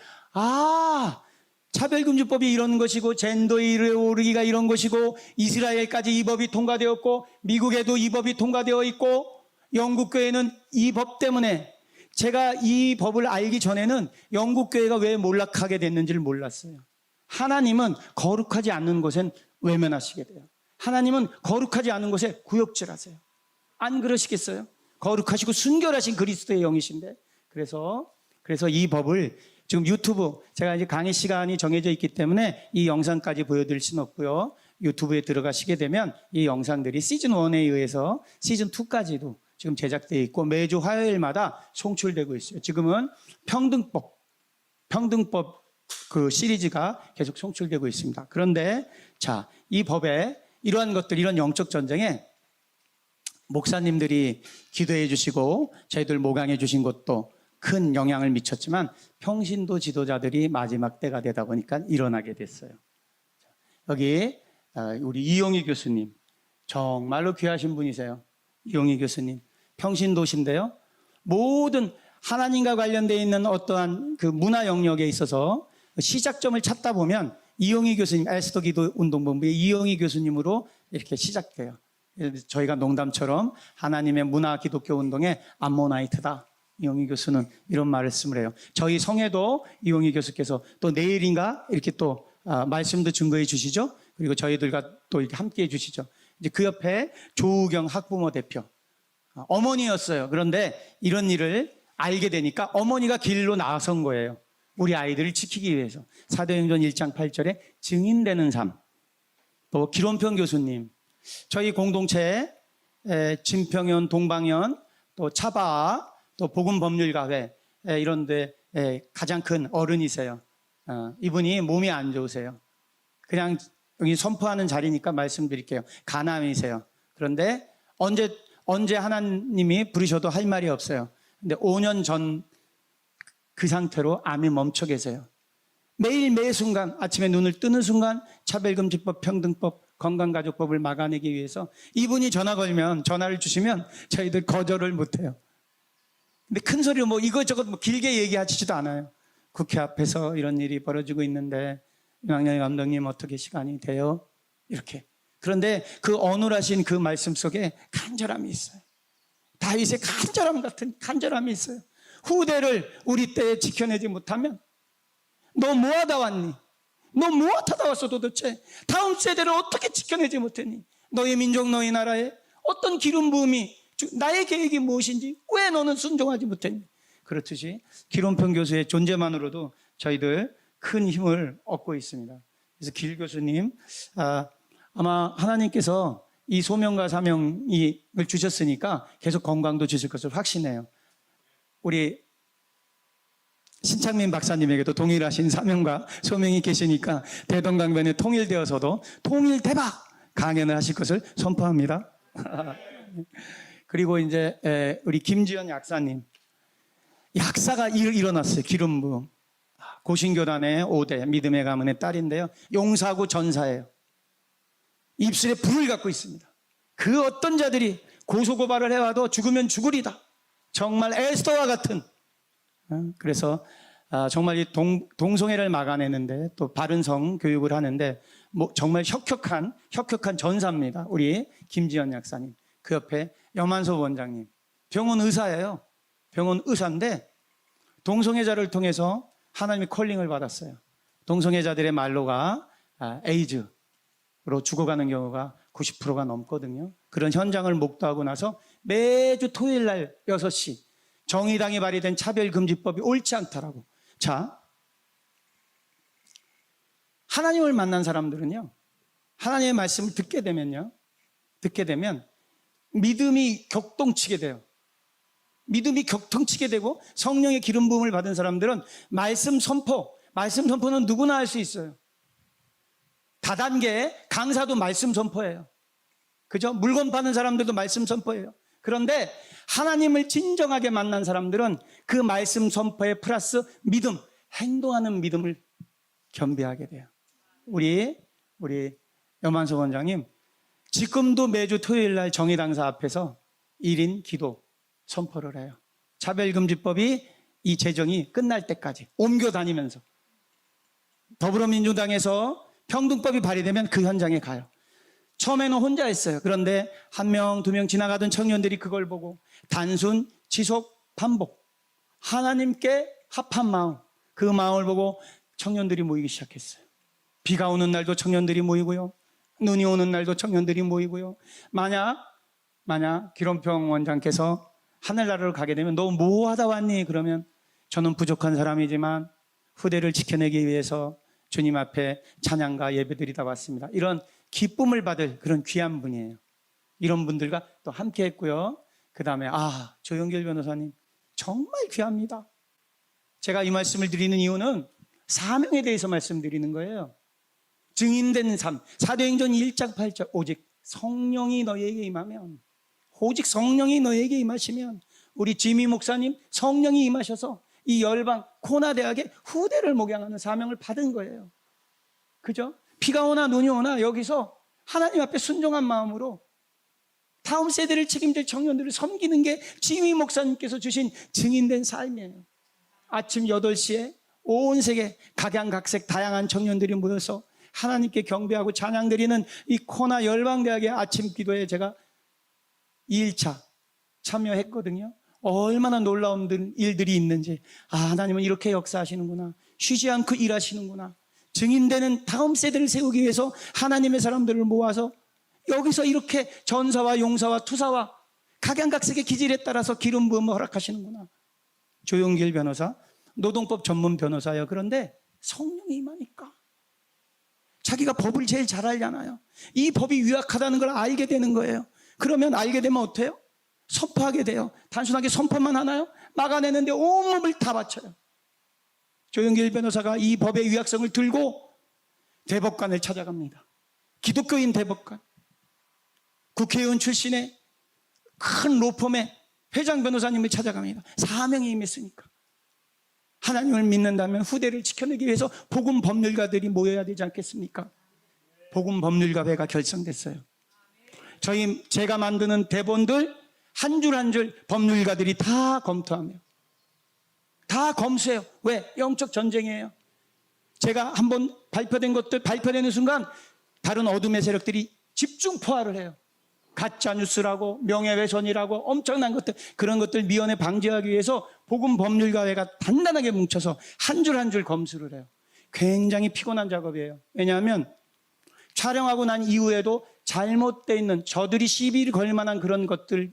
차별금지법이 이런 것이고 젠더에 오르기가 이런 것이고 이스라엘까지 이 법이 통과되었고 미국에도 이 법이 통과되어 있고 영국교회는 이 법 때문에 제가 이 법을 알기 전에는 영국교회가 왜 몰락하게 됐는지를 몰랐어요. 하나님은 거룩하지 않는 곳엔 외면하시게 돼요. 하나님은 거룩하지 않은 곳에 구역질하세요. 안 그러시겠어요? 거룩하시고 순결하신 그리스도의 영이신데 그래서 이 법을 지금 유튜브 제가 이제 강의 시간이 정해져 있기 때문에 이 영상까지 보여드릴 수는 없고요. 유튜브에 들어가시게 되면 이 영상들이 시즌 1에 의해서 시즌 2까지도 지금 제작되어 있고 매주 화요일마다 송출되고 있어요. 지금은 평등법 그 시리즈가 계속 송출되고 있습니다. 그런데 자, 이 법에 이러한 것들, 이런 영적 전쟁에 목사님들이 기도해 주시고 저희들 모강해 주신 것도 큰 영향을 미쳤지만 평신도 지도자들이 마지막 때가 되다 보니까 일어나게 됐어요. 여기 우리 이용희 교수님 정말로 귀하신 분이세요. 이용희 교수님 평신도신데요. 모든 하나님과 관련되어 있는 어떠한 그 문화 영역에 있어서 시작점을 찾다 보면 이용희 교수님, 에스더 기도 운동본부의 이용희 교수님으로 이렇게 시작돼요. 저희가 농담처럼 하나님의 문화 기독교 운동의 암모나이트다. 이용희 교수는 이런 말씀을 해요. 저희 성에도 이용희 교수께서 또 내일인가 이렇게 또 말씀도 증거해 주시죠. 그리고 저희들과 또 이렇게 함께 해 주시죠. 이제 그 옆에 조우경 학부모 대표 어머니였어요. 그런데 이런 일을 알게 되니까 어머니가 길로 나선 거예요. 우리 아이들을 지키기 위해서. 사도행전 1장 8절에 증인되는 삶. 또 기론평 교수님, 저희 공동체 진평연, 동방연, 또 차바, 또 복음법률가회 이런 데 가장 큰 어른이세요. 이분이 몸이 안 좋으세요. 그냥 여기 선포하는 자리니까 말씀드릴게요. 간암이세요. 그런데 언제 하나님이 부르셔도 할 말이 없어요. 근데 5년 전 그 상태로 암이 멈춰 계세요. 매일 매 순간 아침에 눈을 뜨는 순간 차별금지법, 평등법, 건강가족법을 막아내기 위해서 이분이 전화 걸면 전화를 주시면 저희들 거절을 못해요. 근데 큰 소리로 뭐 이것저것 뭐 길게 얘기하시지도 않아요. 국회 앞에서 이런 일이 벌어지고 있는데 윤학열 감독님 어떻게 시간이 돼요? 이렇게. 그런데 그 어눌하신 그 말씀 속에 간절함이 있어요. 다윗의 간절함 같은 간절함이 있어요. 후대를 우리 때에 지켜내지 못하면 너 뭐하다 왔니? 너 뭐하다 왔어 도대체? 다음 세대를 어떻게 지켜내지 못했니? 너희 민족 너희 나라에 어떤 기름 부음이 나의 계획이 무엇인지 왜 너는 순종하지 못했니? 그렇듯이 기론평 교수의 존재만으로도 저희들 큰 힘을 얻고 있습니다. 그래서 길 교수님 아마 하나님께서 이 소명과 사명을 주셨으니까 계속 건강도 주실 것을 확신해요. 우리 신창민 박사님에게도 동일하신 사명과 소명이 계시니까 대동강변에 통일되어서도 통일 대박 강연을 하실 것을 선포합니다. 그리고 이제 우리 김지연 약사님, 약사가 일어났어요. 기름 부음. 고신교단의 5대 믿음의 가문의 딸인데요. 용사고 전사예요. 입술에 불을 갖고 있습니다. 그 어떤 자들이 고소고발을 해와도 죽으면 죽으리다. 정말 에스더와 같은. 그래서 정말 이 동성애를 막아내는데 또 바른성 교육을 하는데 정말 혁혁한 전사입니다. 우리 김지연 약사님. 그 옆에 염한섭 원장님. 병원 의사예요. 병원 의사인데 동성애자를 통해서 하나님의 콜링을 받았어요. 동성애자들의 말로가 에이즈로 죽어가는 경우가 90%가 넘거든요. 그런 현장을 목도하고 나서 매주 토요일 날 6시 정의당이 발의된 차별금지법이 옳지 않다라고. 자, 하나님을 만난 사람들은요, 하나님의 말씀을 듣게 되면 믿음이 격동치게 돼요. 믿음이 격통치게 되고 성령의 기름 부음을 받은 사람들은 말씀 선포는 누구나 할 수 있어요. 다단계 강사도 말씀 선포해요. 그죠? 물건 파는 사람들도 말씀 선포해요. 그런데 하나님을 진정하게 만난 사람들은 그 말씀 선포에 플러스 믿음, 행동하는 믿음을 겸비하게 돼요. 우리 염한석 원장님, 지금도 매주 토요일 날 정의당사 앞에서 1인 기도 선포를 해요. 차별금지법이 이 제정이 끝날 때까지 옮겨 다니면서 더불어민주당에서 평등법이 발의되면 그 현장에 가요. 처음에는 혼자 했어요. 그런데 1명, 2명 지나가던 청년들이 그걸 보고 단순, 지속, 반복 하나님께 합한 마음, 그 마음을 보고 청년들이 모이기 시작했어요. 비가 오는 날도 청년들이 모이고요. 눈이 오는 날도 청년들이 모이고요. 만약 기론평 원장께서 하늘나라를 가게 되면 너 뭐 하다 왔니? 그러면 저는 부족한 사람이지만 후대를 지켜내기 위해서 주님 앞에 찬양과 예배드리다 왔습니다. 이런 기쁨을 받을 그런 귀한 분이에요. 이런 분들과 또 함께 했고요. 그 다음에 조영길 변호사님 정말 귀합니다. 제가 이 말씀을 드리는 이유는 사명에 대해서 말씀드리는 거예요. 증인된 삶, 사도행전 1장 8절 오직 성령이 너에게 임하면, 오직 성령이 너에게 임하시면, 우리 지미 목사님 성령이 임하셔서 이 열방 코나대학의 후대를 목양하는 사명을 받은 거예요. 그죠? 비가 오나 눈이 오나 여기서 하나님 앞에 순종한 마음으로 다음 세대를 책임질 청년들을 섬기는 게 지미 목사님께서 주신 증인된 삶이에요. 아침 8시에 온 세계 각양각색 다양한 청년들이 모여서 하나님께 경배하고 찬양드리는 이 코나 열방대학의 아침 기도에 제가 2일차 참여했거든요. 얼마나 놀라운 일들이 있는지, 하나님은 이렇게 역사하시는구나, 쉬지 않고 일하시는구나, 증인되는 다음 세대를 세우기 위해서 하나님의 사람들을 모아서 여기서 이렇게 전사와 용사와 투사와 각양각색의 기질에 따라서 기름 부음을 허락하시는구나. 조용길 변호사, 노동법 전문 변호사예요. 그런데 성령이 임하니까 자기가 법을 제일 잘 알잖아요. 이 법이 유약하다는 걸 알게 되는 거예요. 그러면 알게 되면 어때요? 선포하게 돼요. 단순하게 선포만 하나요? 막아내는데 온몸을 다 바쳐요. 조영길 변호사가 이 법의 유약성을 들고 대법관을 찾아갑니다. 기독교인 대법관, 국회의원 출신의 큰 로펌의 회장 변호사님을 찾아갑니다. 사명이 임했으니까. 하나님을 믿는다면 후대를 지켜내기 위해서 복음 법률가들이 모여야 되지 않겠습니까? 복음 법률가회가 결성됐어요. 제가 만드는 대본들 한 줄 한 줄 법률가들이 다 검토하며 다 검수해요. 왜? 영적 전쟁이에요. 제가 한번 발표된 것들 발표되는 순간 다른 어둠의 세력들이 집중 포화를 해요. 가짜뉴스라고 명예훼손이라고 엄청난 것들, 그런 것들 미연에 방지하기 위해서 복음 법률가회가 단단하게 뭉쳐서 한 줄 한 줄 검수를 해요. 굉장히 피곤한 작업이에요. 왜냐하면 촬영하고 난 이후에도 잘못되어 있는, 저들이 시비를 걸 만한 그런 것들의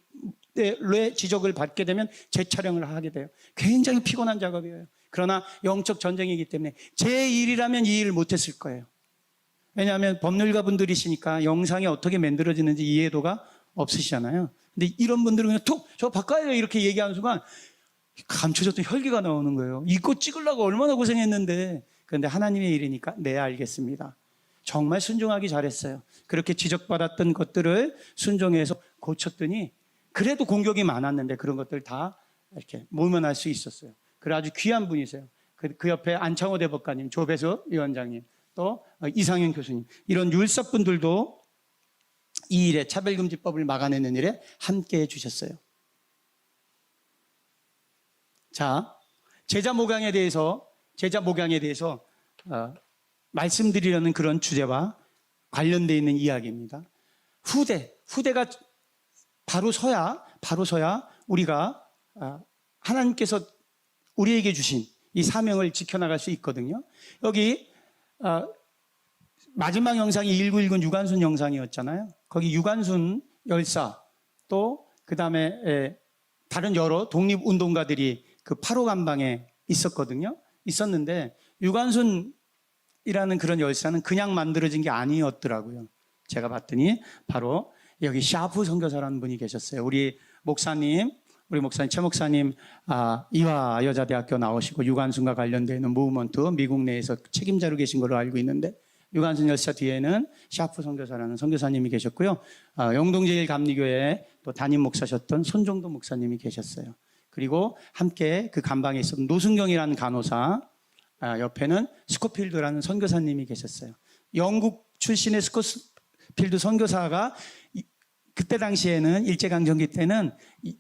지적을 받게 되면 재촬영을 하게 돼요. 굉장히 피곤한 작업이에요. 그러나 영적 전쟁이기 때문에 제 일이라면 이 일을 못했을 거예요. 왜냐하면 법률가 분들이시니까 영상이 어떻게 만들어지는지 이해도가 없으시잖아요. 근데 이런 분들은 그냥 저 바꿔요 이렇게 얘기하는 순간 감춰졌던 혈기가 나오는 거예요. 이거 찍으려고 얼마나 고생했는데. 그런데 하나님의 일이니까 네, 알겠습니다. 정말 순종하기 잘했어요. 그렇게 지적받았던 것들을 순종해서 고쳤더니 그래도 공격이 많았는데 그런 것들 다 이렇게 모면할 수 있었어요. 그래 아주 귀한 분이세요. 그 옆에 안창호 대법관님, 조배수 위원장님, 또 이상현 교수님, 이런 율사분들도 이 일에 차별금지법을 막아내는 일에 함께해 주셨어요. 자, 제자 목양에 대해서 말씀드리려는 그런 주제와 관련되어 있는 이야기입니다. 후대가 바로 서야 우리가 하나님께서 우리에게 주신 이 사명을 지켜나갈 수 있거든요. 여기 마지막 영상이 1919 유관순 영상이었잖아요. 거기 유관순 열사 또 그다음에 다른 여러 독립운동가들이 그 8호 감방에 있었는데 유관순이라는 그런 열사는 그냥 만들어진 게 아니었더라고요. 제가 봤더니 바로 여기 샤프 선교사라는 분이 계셨어요. 우리 목사님 최 목사님 이화 여자대학교 나오시고 유관순과 관련되어 있는 무브먼트 미국 내에서 책임자로 계신 걸로 알고 있는데 유관순 열사 뒤에는 샤프 선교사라는 선교사님이 계셨고요. 영동제일감리교회 또 담임 목사셨던 손종도 목사님이 계셨어요. 그리고 함께 그 감방에 있었던 노승경이라는 간호사, 옆에는 스코필드라는 선교사님이 계셨어요. 영국 출신의 스코필드 선교사가 그때 당시에는 일제강점기 때는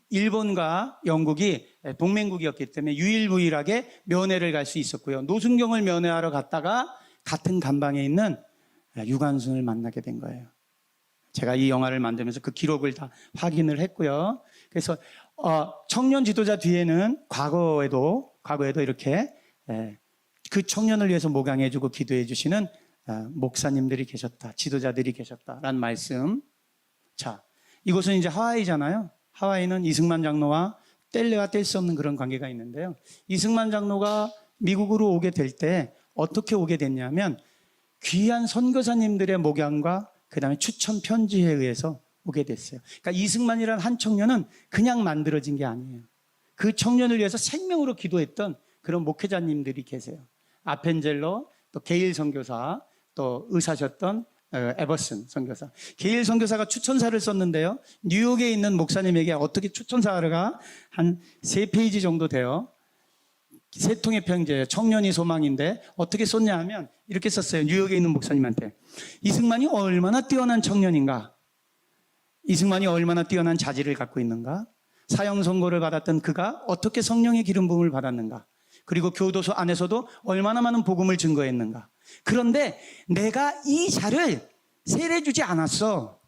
일본과 영국이 동맹국이었기 때문에 유일무이하게 면회를 갈 수 있었고요. 노승경을 면회하러 갔다가 같은 감방에 있는 유관순을 만나게 된 거예요. 제가 이 영화를 만들면서 그 기록을 다 확인을 했고요. 그래서 청년 지도자 뒤에는 과거에도 이렇게 그 청년을 위해서 목양해주고 기도해주시는 목사님들이 계셨다, 지도자들이 계셨다라는 말씀. 자, 이곳은 이제 하와이잖아요. 하와이는 이승만 장로와 뗄래야 뗄 수 없는 그런 관계가 있는데요. 이승만 장로가 미국으로 오게 될 때 어떻게 오게 됐냐면 귀한 선교사님들의 목양과 그 다음에 추천 편지에 의해서 오게 됐어요. 그러니까 이승만이라는 한 청년은 그냥 만들어진 게 아니에요. 그 청년을 위해서 생명으로 기도했던 그런 목회자님들이 계세요. 아펜젤러, 또 게일 선교사, 또 의사셨던 에버슨 선교사. 게일 선교사가 추천사를 썼는데요. 뉴욕에 있는 목사님에게 어떻게 추천사가 한 3페이지 정도 돼요. 3통의 편지예요. 청년이 소망인데 어떻게 썼냐 하면 이렇게 썼어요. 뉴욕에 있는 목사님한테. 이승만이 얼마나 뛰어난 청년인가? 이승만이 얼마나 뛰어난 자질을 갖고 있는가? 사형 선고를 받았던 그가 어떻게 성령의 기름 부음을 받았는가? 그리고 교도소 안에서도 얼마나 많은 복음을 증거했는가? 그런데 내가 이 자를 세례주지 않았어.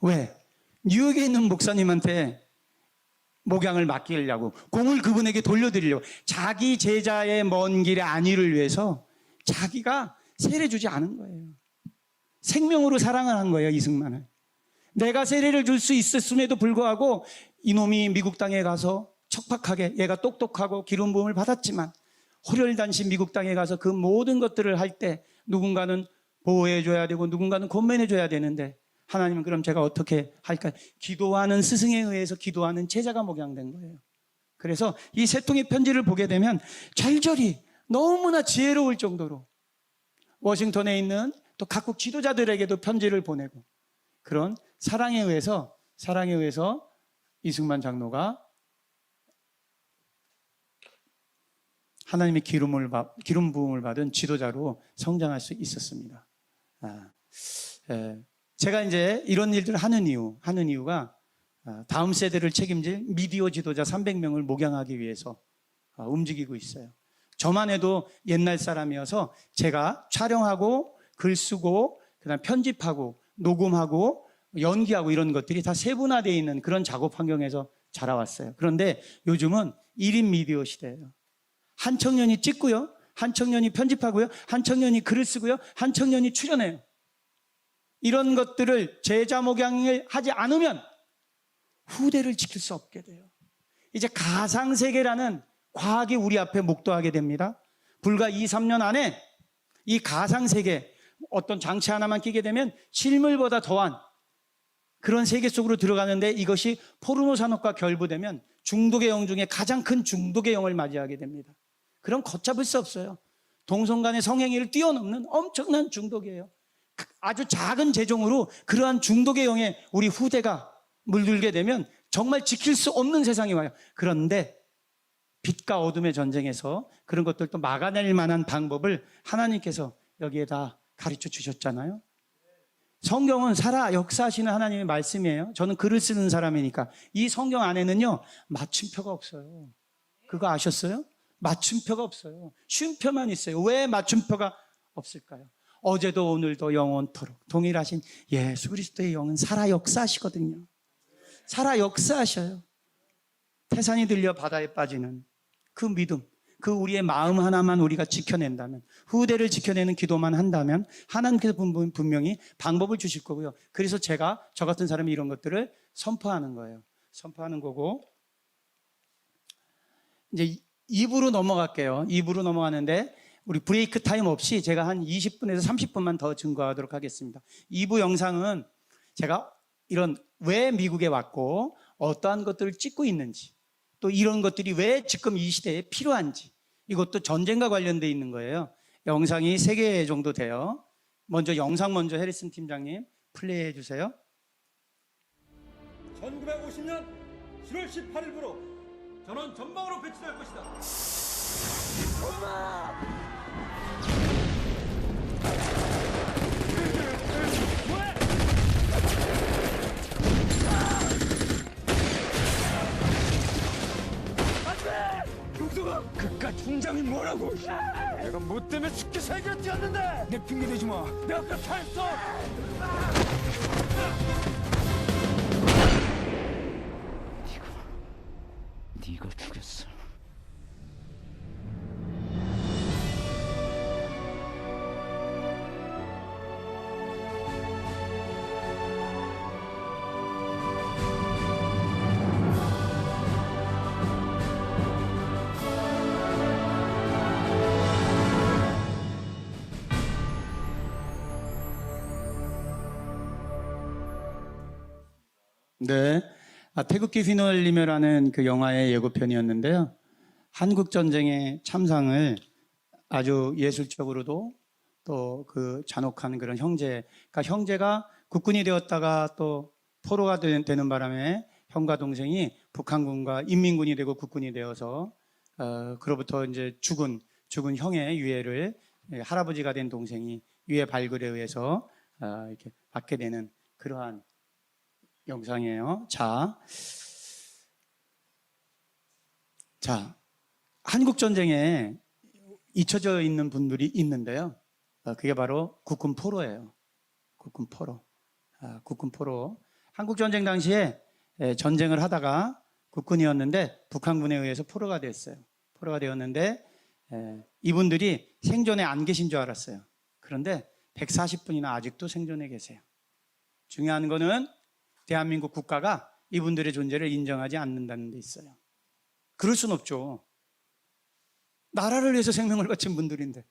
왜? 뉴욕에 있는 목사님한테 목양을 맡기려고, 공을 그분에게 돌려드리려고, 자기 제자의 먼 길의 안위를 위해서 자기가 세례주지 않은 거예요. 생명으로 사랑을 한 거예요, 이승만을. 내가 세례를 줄 수 있었음에도 불구하고 이놈이 미국 땅에 가서 척박하게, 얘가 똑똑하고 기름 부음을 받았지만 호련단시 미국 땅에 가서 그 모든 것들을 할 때 누군가는 보호해줘야 되고 누군가는 권면해줘야 되는데 하나님은 그럼 제가 어떻게 할까요? 기도하는 스승에 의해서 기도하는 제자가 목양된 거예요. 그래서 이 3통의 편지를 보게 되면 절절히 너무나 지혜로울 정도로 워싱턴에 있는 또 각국 지도자들에게도 편지를 보내고 그런 사랑에 의해서 이승만 장로가 하나님의 기름 부음을 받은 지도자로 성장할 수 있었습니다. 제가 이제 이런 일들을 하는 이유가 다음 세대를 책임질 미디어 지도자 300명을 목양하기 위해서 움직이고 있어요. 저만 해도 옛날 사람이어서 제가 촬영하고 글 쓰고 그다음 편집하고 녹음하고 연기하고 이런 것들이 다 세분화되어 있는 그런 작업 환경에서 자라왔어요. 그런데 요즘은 1인 미디어 시대예요. 한 청년이 찍고요, 한 청년이 편집하고요, 한 청년이 글을 쓰고요, 한 청년이 출연해요. 이런 것들을 제자 목양을 하지 않으면 후대를 지킬 수 없게 돼요. 이제 가상세계라는 과학이 우리 앞에 목도하게 됩니다. 불과 2-3년 안에 이 가상세계, 어떤 장치 하나만 끼게 되면 실물보다 더한 그런 세계 속으로 들어가는데 이것이 포르노 산업과 결부되면 중독의 영 중에 가장 큰 중독의 영을 맞이하게 됩니다. 그럼 걷잡을 수 없어요. 동성간의 성행위를 뛰어넘는 엄청난 중독이에요. 아주 작은 재종으로 그러한 중독의 영에 우리 후대가 물들게 되면 정말 지킬 수 없는 세상이 와요. 그런데 빛과 어둠의 전쟁에서 그런 것들도 막아낼 만한 방법을 하나님께서 여기에다 가르쳐 주셨잖아요. 성경은 살아 역사하시는 하나님의 말씀이에요. 저는 글을 쓰는 사람이니까 이 성경 안에는요 맞춤표가 없어요. 그거 아셨어요? 맞춤표가 없어요. 쉼표만 있어요. 왜 맞춤표가 없을까요? 어제도 오늘도 영원토록 동일하신 예수 그리스도의 영은 살아 역사하시거든요. 살아 역사하셔요. 태산이 들려 바다에 빠지는 그 믿음, 그 우리의 마음 하나만 우리가 지켜낸다면, 후대를 지켜내는 기도만 한다면 하나님께서 분명히 방법을 주실 거고요. 그래서 제가 저 같은 사람이 이런 것들을 선포하는 거예요. 선포하는 거고, 이제 2부로 넘어갈게요. 2부로 넘어가는데 우리 브레이크 타임 없이 제가 한 20분에서 30분만 더 증거하도록 하겠습니다. 2부 영상은 제가 이런 왜 미국에 왔고 어떠한 것들을 찍고 있는지, 또 이런 것들이 왜 지금 이 시대에 필요한지, 이것도 전쟁과 관련되어 있는 거예요. 영상이 3개 정도 돼요. 먼저 영상 먼저 해리슨 팀장님 플레이해 주세요. 1950년 7월 18일부로 전원 전방으로 배치될 것이다. 그깟 중장이 뭐라고? 내가 뭐 때문에 죽게 살게 뛰었는데? 내 핑계 대지 마. 내가 그렇게 했어. 네가 죽였어. 네, 태극기 휘날리며라는 그 영화의 예고편이었는데요. 한국 전쟁의 참상을 아주 예술적으로도 또 그 잔혹한 그런 그러니까 형제가 국군이 되었다가 또 포로가 되는 바람에 형과 동생이 북한군과 인민군이 되고 국군이 되어서 그로부터 이제 죽은 형의 유해를 할아버지가 된 동생이 유해 발굴에 의해서 이렇게 받게 되는 그러한 영상이에요. 자, 한국 전쟁에 잊혀져 있는 분들이 있는데요. 그게 바로 국군 포로예요. 국군 포로. 국군 포로. 한국 전쟁 당시에 전쟁을 하다가 국군이었는데 북한군에 의해서 포로가 됐어요. 포로가 되었는데 이분들이 생존에 안 계신 줄 알았어요. 그런데 140분이나 아직도 생존해 계세요. 중요한 거는 대한민국 국가가 이분들의 존재를 인정하지 않는다는 데 있어요. 그럴 순 없죠. 나라를 위해서 생명을 바친 분들인데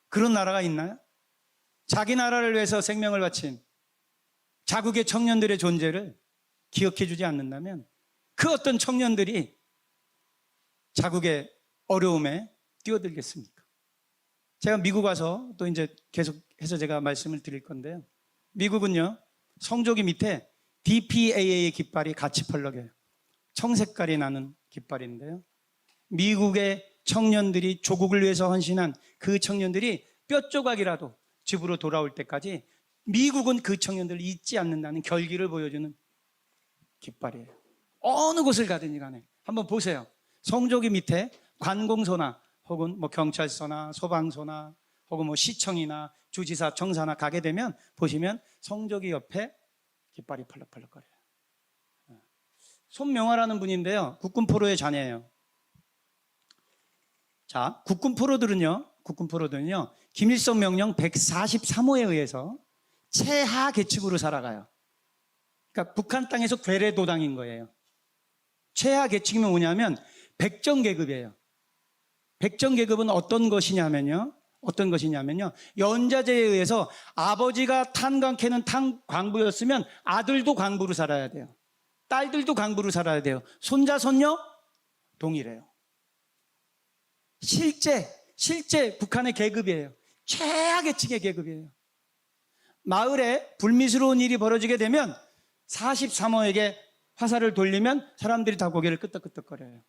그런 나라가 있나요? 자기 나라를 위해서 생명을 바친 자국의 청년들의 존재를 기억해 주지 않는다면 그 어떤 청년들이 자국의 어려움에 뛰어들겠습니까? 제가 미국 와서 또 이제 계속해서 제가 말씀을 드릴 건데요. 미국은요, 성조기 밑에 DPAA의 깃발이 같이 펄럭여요. 청색깔이 나는 깃발인데요. 미국의 청년들이 조국을 위해서 헌신한 그 청년들이 뼈 조각이라도 집으로 돌아올 때까지 미국은 그 청년들을 잊지 않는다는 결기를 보여주는 깃발이에요. 어느 곳을 가든지 간에 한번 보세요. 성조기 밑에 관공서나 혹은 뭐 경찰서나 소방서나 혹은 뭐 시청이나 주지사, 청사나 가게 되면 보시면 성조기 옆에 깃발이 펄럭펄럭거려요. 손명화라는 분인데요. 국군 포로의 자녀예요. 자, 국군 포로들은요, 김일성 명령 143호에 의해서 최하 계층으로 살아가요. 그러니까 북한 땅에서 괴뢰도당인 거예요. 최하 계층이면 뭐냐면 백정계급이에요. 백정계급은 어떤 것이냐면요, 연자제에 의해서 아버지가 탄광캐는 광부였으면 아들도 광부로 살아야 돼요. 딸들도 강부로 살아야 돼요. 손자, 손녀 동일해요. 실제 북한의 계급이에요. 최악의 층의 계급이에요. 마을에 불미스러운 일이 벌어지게 되면 43호에게 화살을 돌리면 사람들이 다 고개를 끄덕끄덕거려요.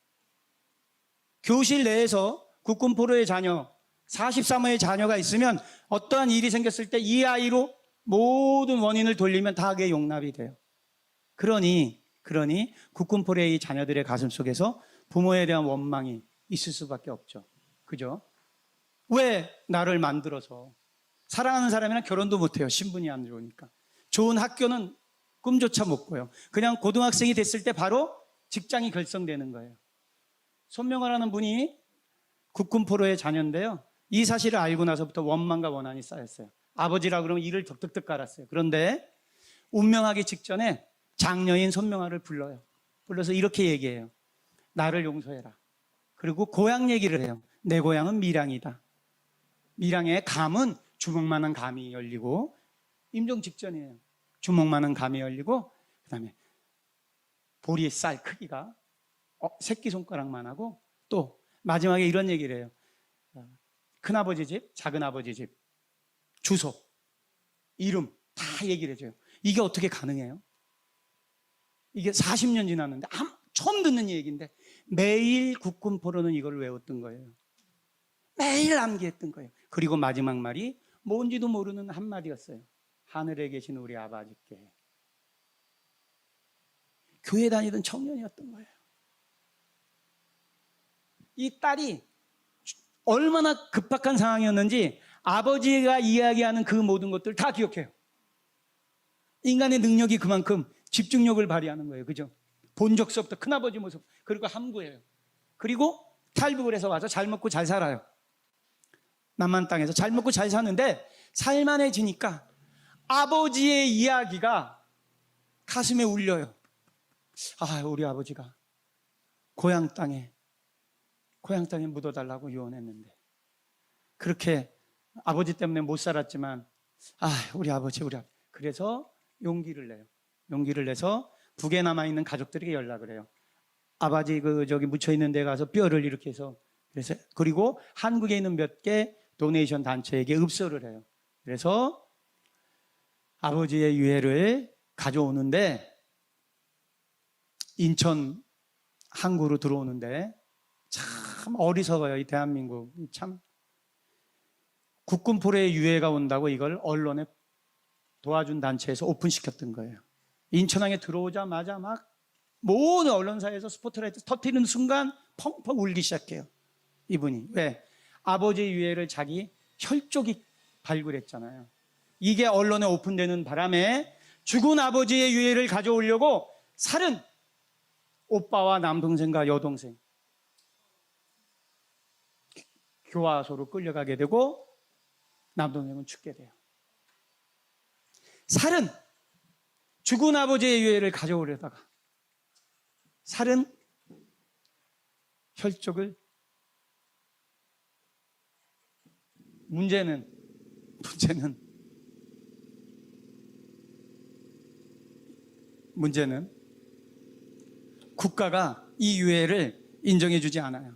교실 내에서 국군 포로의 자녀, 43호의 자녀가 있으면 어떠한 일이 생겼을 때 이 아이로 모든 원인을 돌리면 다 그게 용납이 돼요. 그러니 국군 포로의 자녀들의 가슴 속에서 부모에 대한 원망이 있을 수밖에 없죠. 그죠? 왜 나를 만들어서 사랑하는 사람이랑 결혼도 못해요. 신분이 안 좋으니까. 좋은 학교는 꿈조차 못 꿔요. 그냥 고등학생이 됐을 때 바로 직장이 결성되는 거예요. 손명화라는 분이 국군 포로의 자녀인데요. 이 사실을 알고 나서부터 원망과 원한이 쌓였어요. 아버지라 그러면 이를 덕덕덕 깔았어요. 그런데 운명하기 직전에 장녀인 손명화를 불러요. 불러서 이렇게 얘기해요. 나를 용서해라. 그리고 고향 얘기를 해요. 내 고향은 밀양이다. 밀양의 감은 주먹만한 감이 열리고, 임종 직전이에요. 주먹만한 감이 열리고, 그 다음에 보리의 쌀 크기가 새끼손가락만 하고, 또 마지막에 이런 얘기를 해요. 큰아버지 집, 작은아버지 집, 주소, 이름 다 얘기를 해줘요. 이게 어떻게 가능해요? 이게 40년 지났는데 처음 듣는 얘기인데 매일 국군 포로는 이걸 외웠던 거예요. 매일 암기했던 거예요. 그리고 마지막 말이 뭔지도 모르는 한마디였어요. 하늘에 계신 우리 아버지께. 교회 다니던 청년이었던 거예요. 이 딸이 얼마나 급박한 상황이었는지 아버지가 이야기하는 그 모든 것들 다 기억해요. 인간의 능력이 그만큼 집중력을 발휘하는 거예요. 그죠? 본 적서부터 큰아버지 모습, 그리고 함구해요. 그리고 탈북을 해서 와서 잘 먹고 잘 살아요. 남한 땅에서 잘 먹고 잘 사는데 살만해지니까 아버지의 이야기가 가슴에 울려요. 아, 우리 아버지가 고향 땅에 묻어달라고 유언했는데 그렇게 아버지 때문에 못 살았지만 우리 아버지. 그래서 용기를 내서 북에 남아있는 가족들에게 연락을 해요. 아버지 저기 묻혀있는 데 가서 뼈를 이렇게 해서, 그리고 한국에 있는 몇 개 도네이션 단체에게 읍소를 해요. 그래서 아버지의 유해를 가져오는데 인천 항구로 들어오는데 참 어리석어요. 이 대한민국. 참 국군 포로의 유해가 온다고 이걸 언론에 도와준 단체에서 오픈시켰던 거예요. 인천항에 들어오자마자 막 모든 언론사에서 스포트라이트 터뜨리는 순간 펑펑 울기 시작해요. 이분이. 왜? 아버지의 유해를 자기 혈족이 발굴했잖아요. 이게 언론에 오픈되는 바람에 죽은 아버지의 유해를 가져오려고 살은 오빠와 남동생과 여동생 교화소로 끌려가게 되고 남동생은 죽게 돼요. 살은 죽은 아버지의 유해를 가져오려다가 살은 혈족을 문제는 국가가 이 유해를 인정해주지 않아요.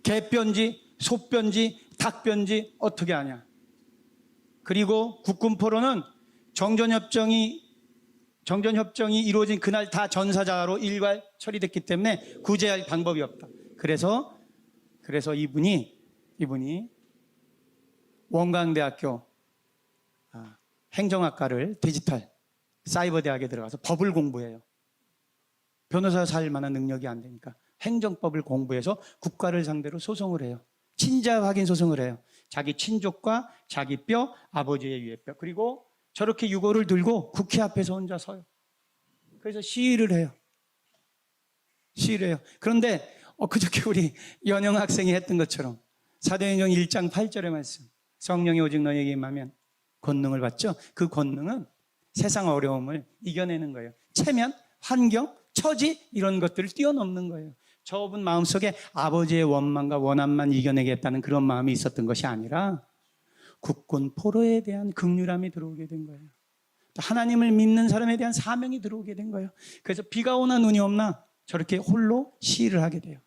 개뼈인지 소뼈인지 닭뼈인지 어떻게 아냐. 그리고 국군 포로는 정전협정이 이루어진 그날 다 전사자로 일괄 처리됐기 때문에 구제할 방법이 없다. 그래서 이분이 원광대학교 행정학과를 디지털 사이버 대학에 들어가서 법을 공부해요. 변호사 살 만한 능력이 안 되니까 행정법을 공부해서 국가를 상대로 소송을 해요. 친자 확인 소송을 해요. 자기 친족과 자기 뼈, 아버지의 유해뼈. 그리고 저렇게 유골을 들고 국회 앞에서 혼자 서요. 그래서 시위를 해요. 그런데 그저께 우리 연영 학생이 했던 것처럼 사도행전 1장 8절의 말씀, 성령이 오직 너에게 임하면 권능을 받죠. 그 권능은 세상 어려움을 이겨내는 거예요. 체면, 환경, 처지 이런 것들을 뛰어넘는 거예요. 저분 마음속에 아버지의 원망과 원한만 이겨내겠다는 그런 마음이 있었던 것이 아니라 국군 포로에 대한 긍휼함이 들어오게 된 거예요. 하나님을 믿는 사람에 대한 사명이 들어오게 된 거예요. 그래서 비가 오나 눈이 없나 저렇게 홀로 시위를 하게 돼요.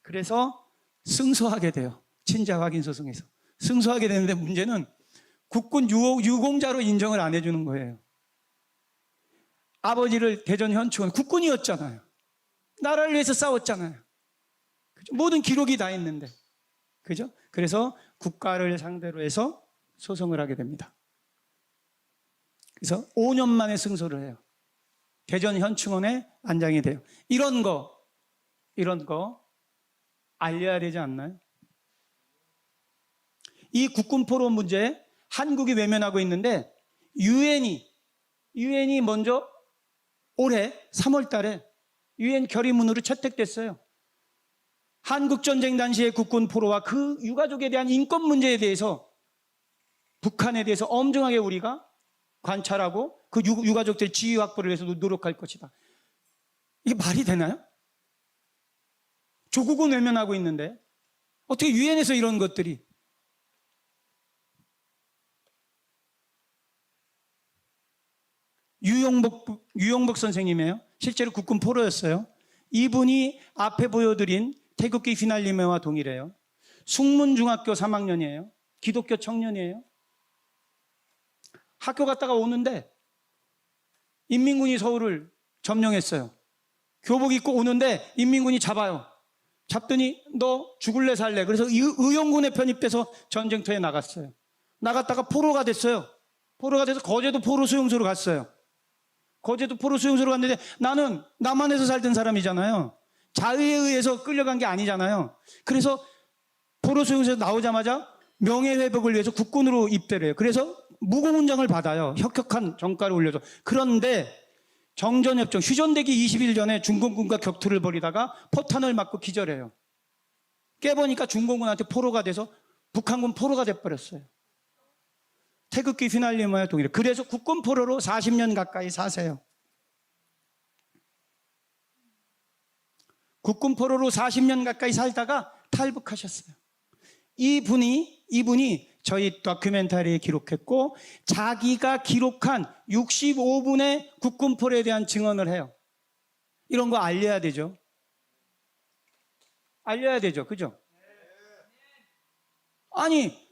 그래서 승소하게 돼요. 친자 확인 소송에서. 승소하게 되는데 문제는 국군 유공자로 인정을 안 해주는 거예요. 아버지를 대전 현충원 국군이었잖아요. 나라를 위해서 싸웠잖아요. 그죠? 모든 기록이 다 있는데. 그죠? 그래서 국가를 상대로 해서 소송을 하게 됩니다. 그래서 5년 만에 승소를 해요. 대전 현충원에 안장이 돼요. 이런 거 알려야 되지 않나요? 이 국군 포로 문제 한국이 외면하고 있는데 유엔이 먼저 올해 3월 달에 유엔 결의문으로 채택됐어요. 한국 전쟁 당시의 국군 포로와 그 유가족에 대한 인권 문제에 대해서 북한에 대해서 엄정하게 우리가 관찰하고 그 유가족들 지위 확보를 위해서 노력할 것이다. 이게 말이 되나요? 조국은 외면하고 있는데 어떻게 유엔에서 이런 것들이. 유용복 선생님이에요. 실제로 국군 포로였어요. 이분이 앞에 보여드린 태극기 휘날리매와 동일해요. 숭문중학교 3학년이에요. 기독교 청년이에요. 학교 갔다가 오는데 인민군이 서울을 점령했어요. 교복 입고 오는데 인민군이 잡아요. 잡더니 너 죽을래 살래. 그래서 의용군에 편입돼서 전쟁터에 나갔어요. 나갔다가 포로가 됐어요. 포로가 돼서 거제도 포로 수용소로 갔어요. 거제도 포로 수용소로 갔는데 나는 남한에서 살던 사람이잖아요. 자의에 의해서 끌려간 게 아니잖아요. 그래서 포로 수용소에서 나오자마자 명예회복을 위해서 국군으로 입대를 해요. 그래서 무고문장을 받아요. 혁혁한 정가를 올려서. 그런데 정전협정 휴전되기 20일 전에 중공군과 격투를 벌이다가 포탄을 맞고 기절해요. 깨보니까 중공군한테 포로가 돼서 북한군 포로가 돼버렸어요. 태극기 휘날리매와 동일해. 그래서 국군 포로로 40년 가까이 사세요. 국군 포로로 40년 가까이 살다가 탈북하셨어요. 이분이 저희 다큐멘터리에 기록했고 자기가 기록한 65분의 국군 포로에 대한 증언을 해요. 이런 거 알려야 되죠. 알려야 되죠. 그죠? 아니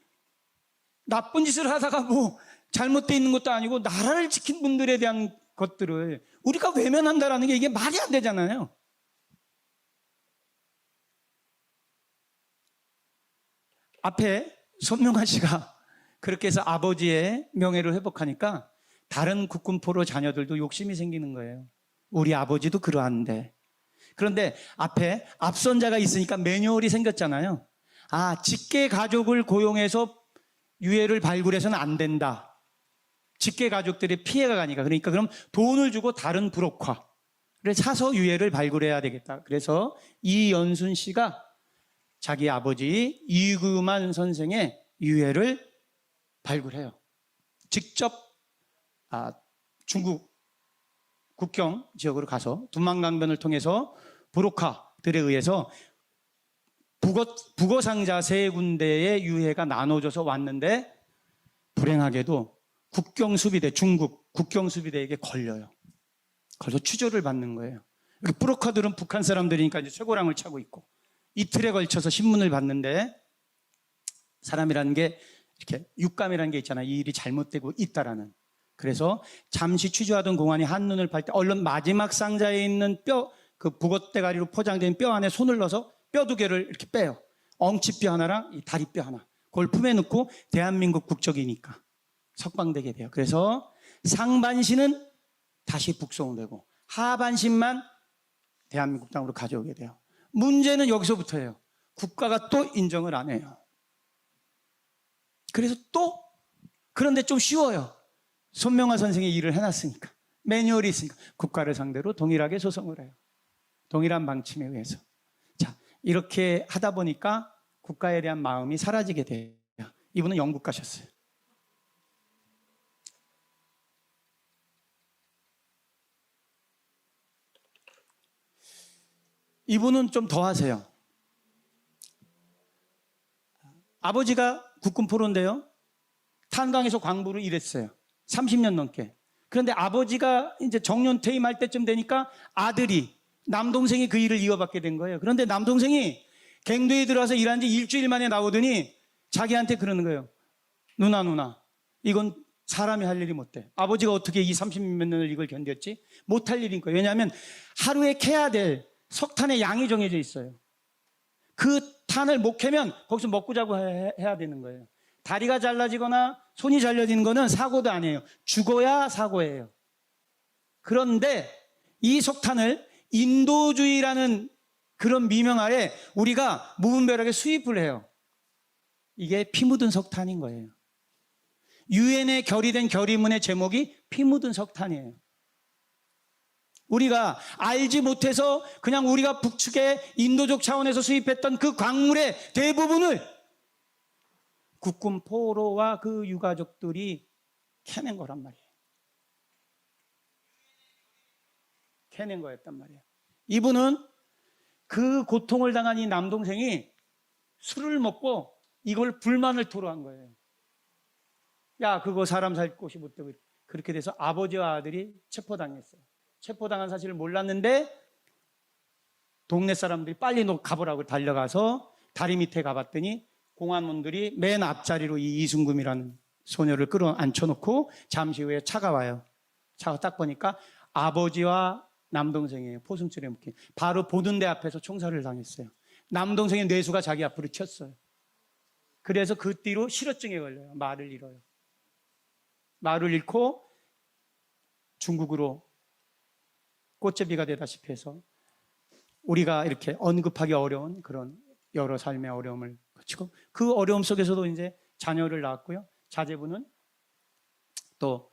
나쁜 짓을 하다가 뭐 잘못되어 있는 것도 아니고 나라를 지킨 분들에 대한 것들을 우리가 외면한다라는 게 이게 말이 안 되잖아요. 앞에 손명아 씨가 그렇게 해서 아버지의 명예를 회복하니까 다른 국군 포로 자녀들도 욕심이 생기는 거예요. 우리 아버지도 그러한데. 그런데 앞에 앞선자가 있으니까 매뉴얼이 생겼잖아요. 아, 직계 가족을 고용해서 유해를 발굴해서는 안 된다. 직계 가족들의 피해가 가니까. 그러니까 그럼 돈을 주고 다른 부록화를 사서 유해를 발굴해야 되겠다. 그래서 이연순 씨가 자기 아버지 이규만 선생의 유해를 발굴해요. 직접 중국 국경 지역으로 가서 두만강변을 통해서 부록화들에 의해서 북어상자 3군데의 유해가 나눠져서 왔는데 불행하게도 국경수비대, 중국 국경수비대에게 걸려요. 걸려서 추조를 받는 거예요. 부록화들은 북한 사람들이니까 이제 최고랑을 차고 있고 이틀에 걸쳐서 신문을 봤는데 사람이라는 게 이렇게 육감이라는 게 있잖아요. 이 일이 잘못되고 있다라는. 그래서 잠시 취조하던 공안이 한눈을 팔 때 얼른 마지막 상자에 있는 뼈, 그 북어대가리로 포장된 뼈 안에 손을 넣어서 뼈 2개를 이렇게 빼요. 엉치뼈 하나랑 이 다리뼈 하나. 그걸 품에 넣고 대한민국 국적이니까 석방되게 돼요. 그래서 상반신은 다시 북송되고 하반신만 대한민국 땅으로 가져오게 돼요. 문제는 여기서부터예요. 국가가 또 인정을 안 해요. 그래서 그런데 좀 쉬워요. 손명아 선생이 일을 해놨으니까. 매뉴얼이 있으니까. 국가를 상대로 동일하게 소송을 해요. 동일한 방침에 의해서. 자, 이렇게 하다 보니까 국가에 대한 마음이 사라지게 돼요. 이분은 영국 가셨어요. 이분은 좀 더 하세요. 아버지가 국군 포로인데요. 탄광에서 광부로 일했어요. 30년 넘게. 그런데 아버지가 이제 정년 퇴임할 때쯤 되니까 아들이, 남동생이 그 일을 이어받게 된 거예요. 그런데 남동생이 갱도에 들어와서 일한 지 일주일 만에 나오더니 자기한테 그러는 거예요. 누나, 이건 사람이 할 일이 못 돼. 아버지가 어떻게 이 30몇 년을 이걸 견뎠지? 못할 일인 거예요. 왜냐하면 하루에 캐야 될 석탄의 양이 정해져 있어요. 그 탄을 못 캐면 거기서 먹고 자고 해야 되는 거예요. 다리가 잘라지거나 손이 잘려지는 거는 사고도 아니에요. 죽어야 사고예요. 그런데 이 석탄을 인도주의라는 그런 미명하에 우리가 무분별하게 수입을 해요. 이게 피 묻은 석탄인 거예요. 유엔에 결의된 결의문의 제목이 피 묻은 석탄이에요. 우리가 알지 못해서 그냥 우리가 북측에 인도적 차원에서 수입했던 그 광물의 대부분을 국군 포로와 그 유가족들이 캐낸 거란 말이에요. 캐낸 거였단 말이에요. 이분은 그 고통을 당한 이 남동생이 술을 먹고 이걸 불만을 토로한 거예요. 야, 그거 사람 살 곳이 못 되고. 그렇게 돼서 아버지와 아들이 체포당했어요. 체포당한 사실을 몰랐는데 동네 사람들이 빨리 가보라고 달려가서 다리 밑에 가봤더니 공안원들이 맨 앞자리로 이 이순금이라는 소녀를 끌어앉혀놓고 잠시 후에 차가 와요. 차가 딱 보니까 아버지와 남동생이에요. 포승줄에 묶인. 바로 보는 데 앞에서 총살을 당했어요. 남동생의 뇌수가 자기 앞으로 튀었어요. 그래서 그 뒤로 실어증에 걸려요. 말을 잃어요. 말을 잃고 중국으로 꽃제비가 되다시피 해서 우리가 이렇게 언급하기 어려운 그런 여러 삶의 어려움을 거치고 그 어려움 속에서도 이제 자녀를 낳았고요. 자제분은 또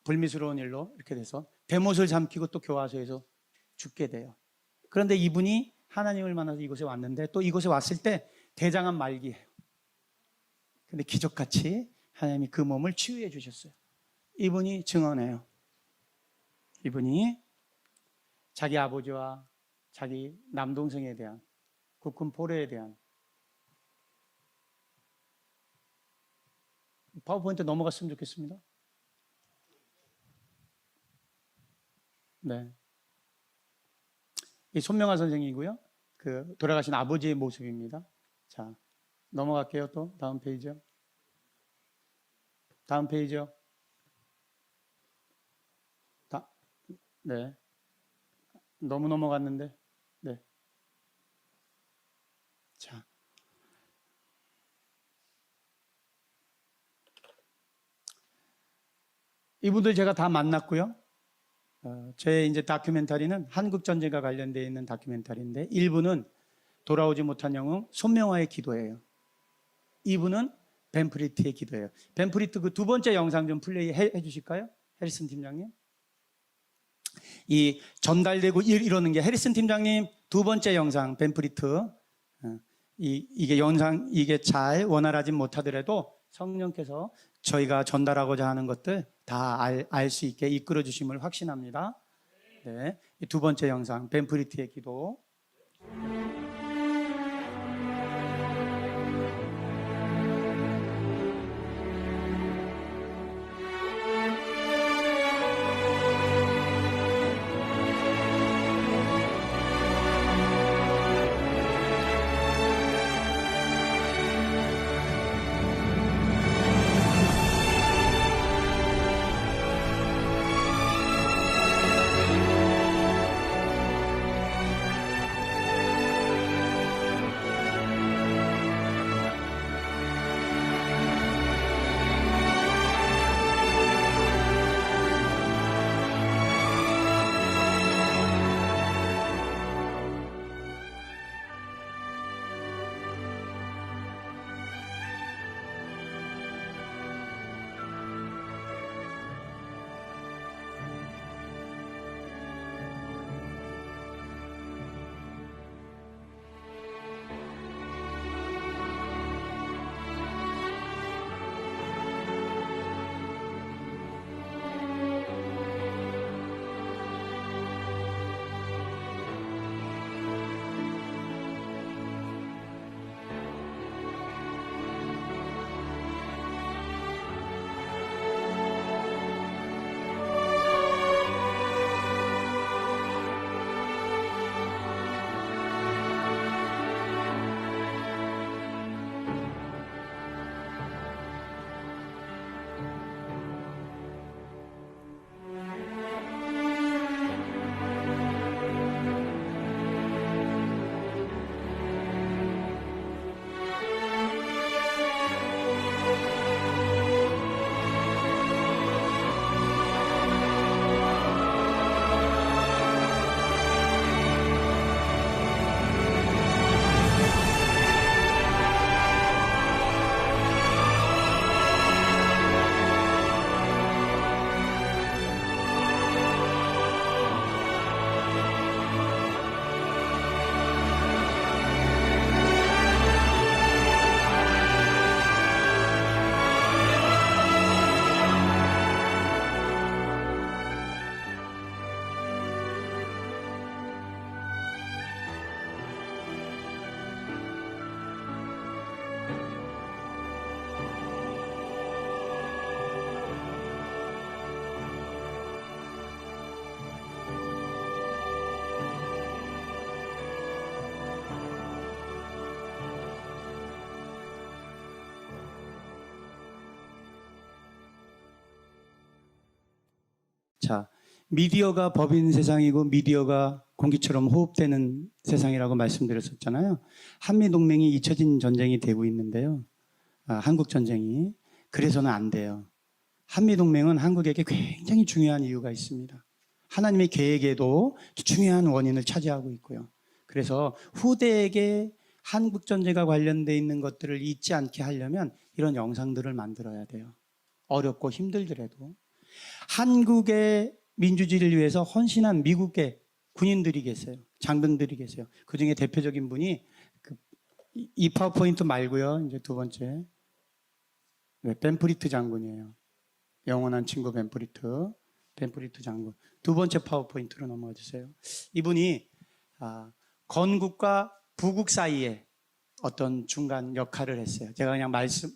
불미스러운 일로 이렇게 돼서 대못을 삼키고 또 교화소에서 죽게 돼요. 그런데 이분이 하나님을 만나서 이곳에 왔는데 또 이곳에 왔을 때 대장암 말기예요. 근데 기적같이 하나님이 그 몸을 치유해 주셨어요. 이분이 증언해요. 이분이 자기 아버지와 자기 남동생에 대한 국군 포로에 대한 파워포인트 넘어갔으면 좋겠습니다. 네. 이 손명아 선생이고요. 그 돌아가신 아버지의 모습입니다. 자, 넘어갈게요. 또 다음 페이지요. 다음 페이지요. 네. 너무 넘어갔는데. 네. 자. 이분들 제가 다 만났고요. 제 이제 다큐멘터리는 한국 전쟁과 관련되어 있는 다큐멘터리인데 1부는 돌아오지 못한 영웅 손명화의 기도예요. 2부는 벤프리트의 기도예요. 벤프리트 그 두 번째 영상 좀 플레이 해 주실까요? 해리슨 팀장님. 이 전달되고 이러는 게 해리슨 팀장님 두 번째 영상 벤프리트 이게 영상 이게 잘 원활하진 못하더라도 성령께서 저희가 전달하고자 하는 것들 다 알 수 있게 이끌어 주심을 확신합니다. 네, 이 두 번째 영상 벤프리트의 기도. 자, 미디어가 법인 세상이고 미디어가 공기처럼 호흡되는 세상이라고 말씀드렸었잖아요. 한미동맹이 잊혀진 전쟁이 되고 있는데요. 한국전쟁이. 그래서는 안 돼요. 한미동맹은 한국에게 굉장히 중요한 이유가 있습니다. 하나님의 계획에도 중요한 원인을 차지하고 있고요. 그래서 후대에게 한국전쟁과 관련되어 있는 것들을 잊지 않게 하려면 이런 영상들을 만들어야 돼요. 어렵고 힘들더라도. 한국의 민주주의를 위해서 헌신한 미국의 군인들이 계세요. 장병들이 계세요. 그 중에 대표적인 분이 이 파워포인트 말고요. 이제 두 번째. 벤프리트 장군이에요. 영원한 친구 벤프리트 장군. 두 번째 파워포인트로 넘어가 주세요. 이분이 건국과 부국 사이에 어떤 중간 역할을 했어요. 제가 그냥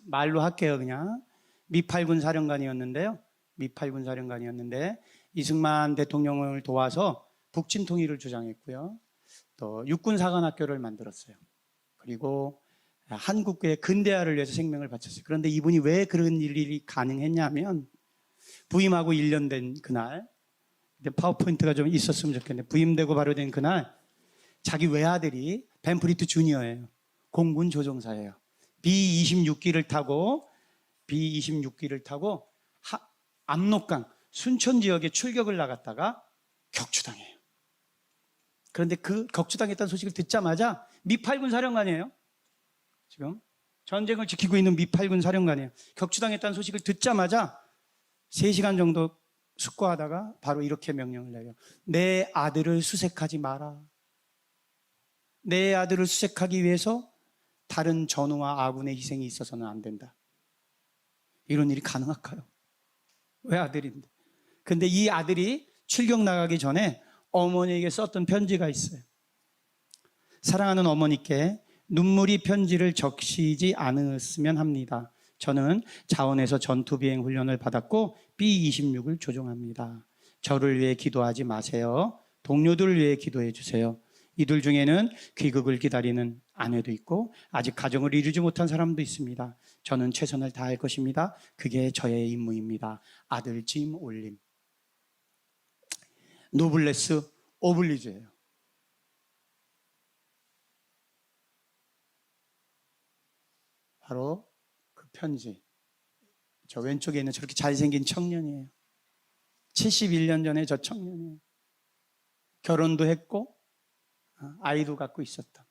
말로 할게요. 그냥 미8군 사령관이었는데요. 미8군 사령관이었는데 이승만 대통령을 도와서 북침 통일을 주장했고요. 또 육군 사관학교를 만들었어요. 그리고 한국의 근대화를 위해서 생명을 바쳤어요. 그런데 이분이 왜 그런 일이 가능했냐면 부임하고 1년 된 그날, 파워포인트가 좀 있었으면 좋겠는데 부임되고 바로 된 그날 자기 외아들이 벤프리트 주니어예요. 공군 조종사예요. B-26기를 타고 압록강 순천 지역에 출격을 나갔다가 격추당해요. 그런데 그 격추당했다는 소식을 듣자마자 미8군 사령관이에요. 지금 전쟁을 지키고 있는 미8군 사령관이에요. 격추당했다는 소식을 듣자마자 3시간 정도 숙고하다가 바로 이렇게 명령을 내려. 내 아들을 수색하지 마라. 내 아들을 수색하기 위해서 다른 전우와 아군의 희생이 있어서는 안 된다. 이런 일이 가능할까요? 왜 아들인데? 근데 이 아들이 출격 나가기 전에 어머니에게 썼던 편지가 있어요. 사랑하는 어머니께 눈물이 편지를 적시지 않았으면 합니다. 저는 자원에서 전투비행 훈련을 받았고 B-26을 조종합니다. 저를 위해 기도하지 마세요. 동료들을 위해 기도해 주세요. 이들 중에는 귀국을 기다리는 아내도 있고 아직 가정을 이루지 못한 사람도 있습니다. 저는 최선을 다할 것입니다. 그게 저의 임무입니다. 아들 짐 올림. 노블레스 오블리주예요. 바로 그 편지. 저 왼쪽에 있는 저렇게 잘생긴 청년이에요. 71년 전에 저 청년이에요. 결혼도 했고 아이도 갖고 있었다.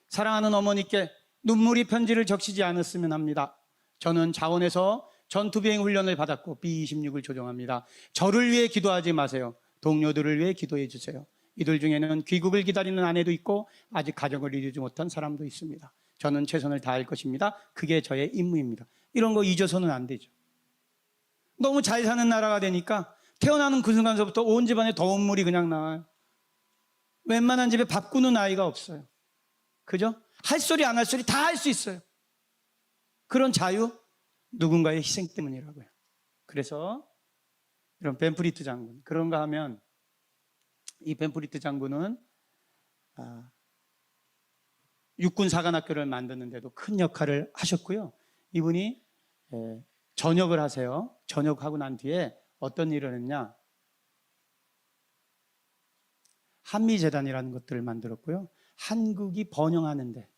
사랑하는 어머니께 눈물이 편지를 적시지 않았으면 합니다. 저는 자원에서 전투비행 훈련을 받았고 B-26을 조종합니다. 저를 위해 기도하지 마세요. 동료들을 위해 기도해 주세요. 이들 중에는 귀국을 기다리는 아내도 있고 아직 가정을 이루지 못한 사람도 있습니다. 저는 최선을 다할 것입니다. 그게 저의 임무입니다. 이런 거 잊어서는 안 되죠. 너무 잘 사는 나라가 되니까 태어나는 그 순간서부터 온 집안에 더운 물이 그냥 나와요. 웬만한 집에 밥 구는 아이가 없어요. 그죠? 할 소리 안 할 소리 다 할 수 있어요. 그런 자유, 누군가의 희생 때문이라고요. 그래서 이런 벤프리트 장군, 그런가 하면 이 벤프리트 장군은 육군 사관학교를 만드는데도 큰 역할을 하셨고요. 이분이 전역을 하세요. 전역하고 난 뒤에 어떤 일을 했냐? 한미재단이라는 것들을 만들었고요. 한국이 번영하는데,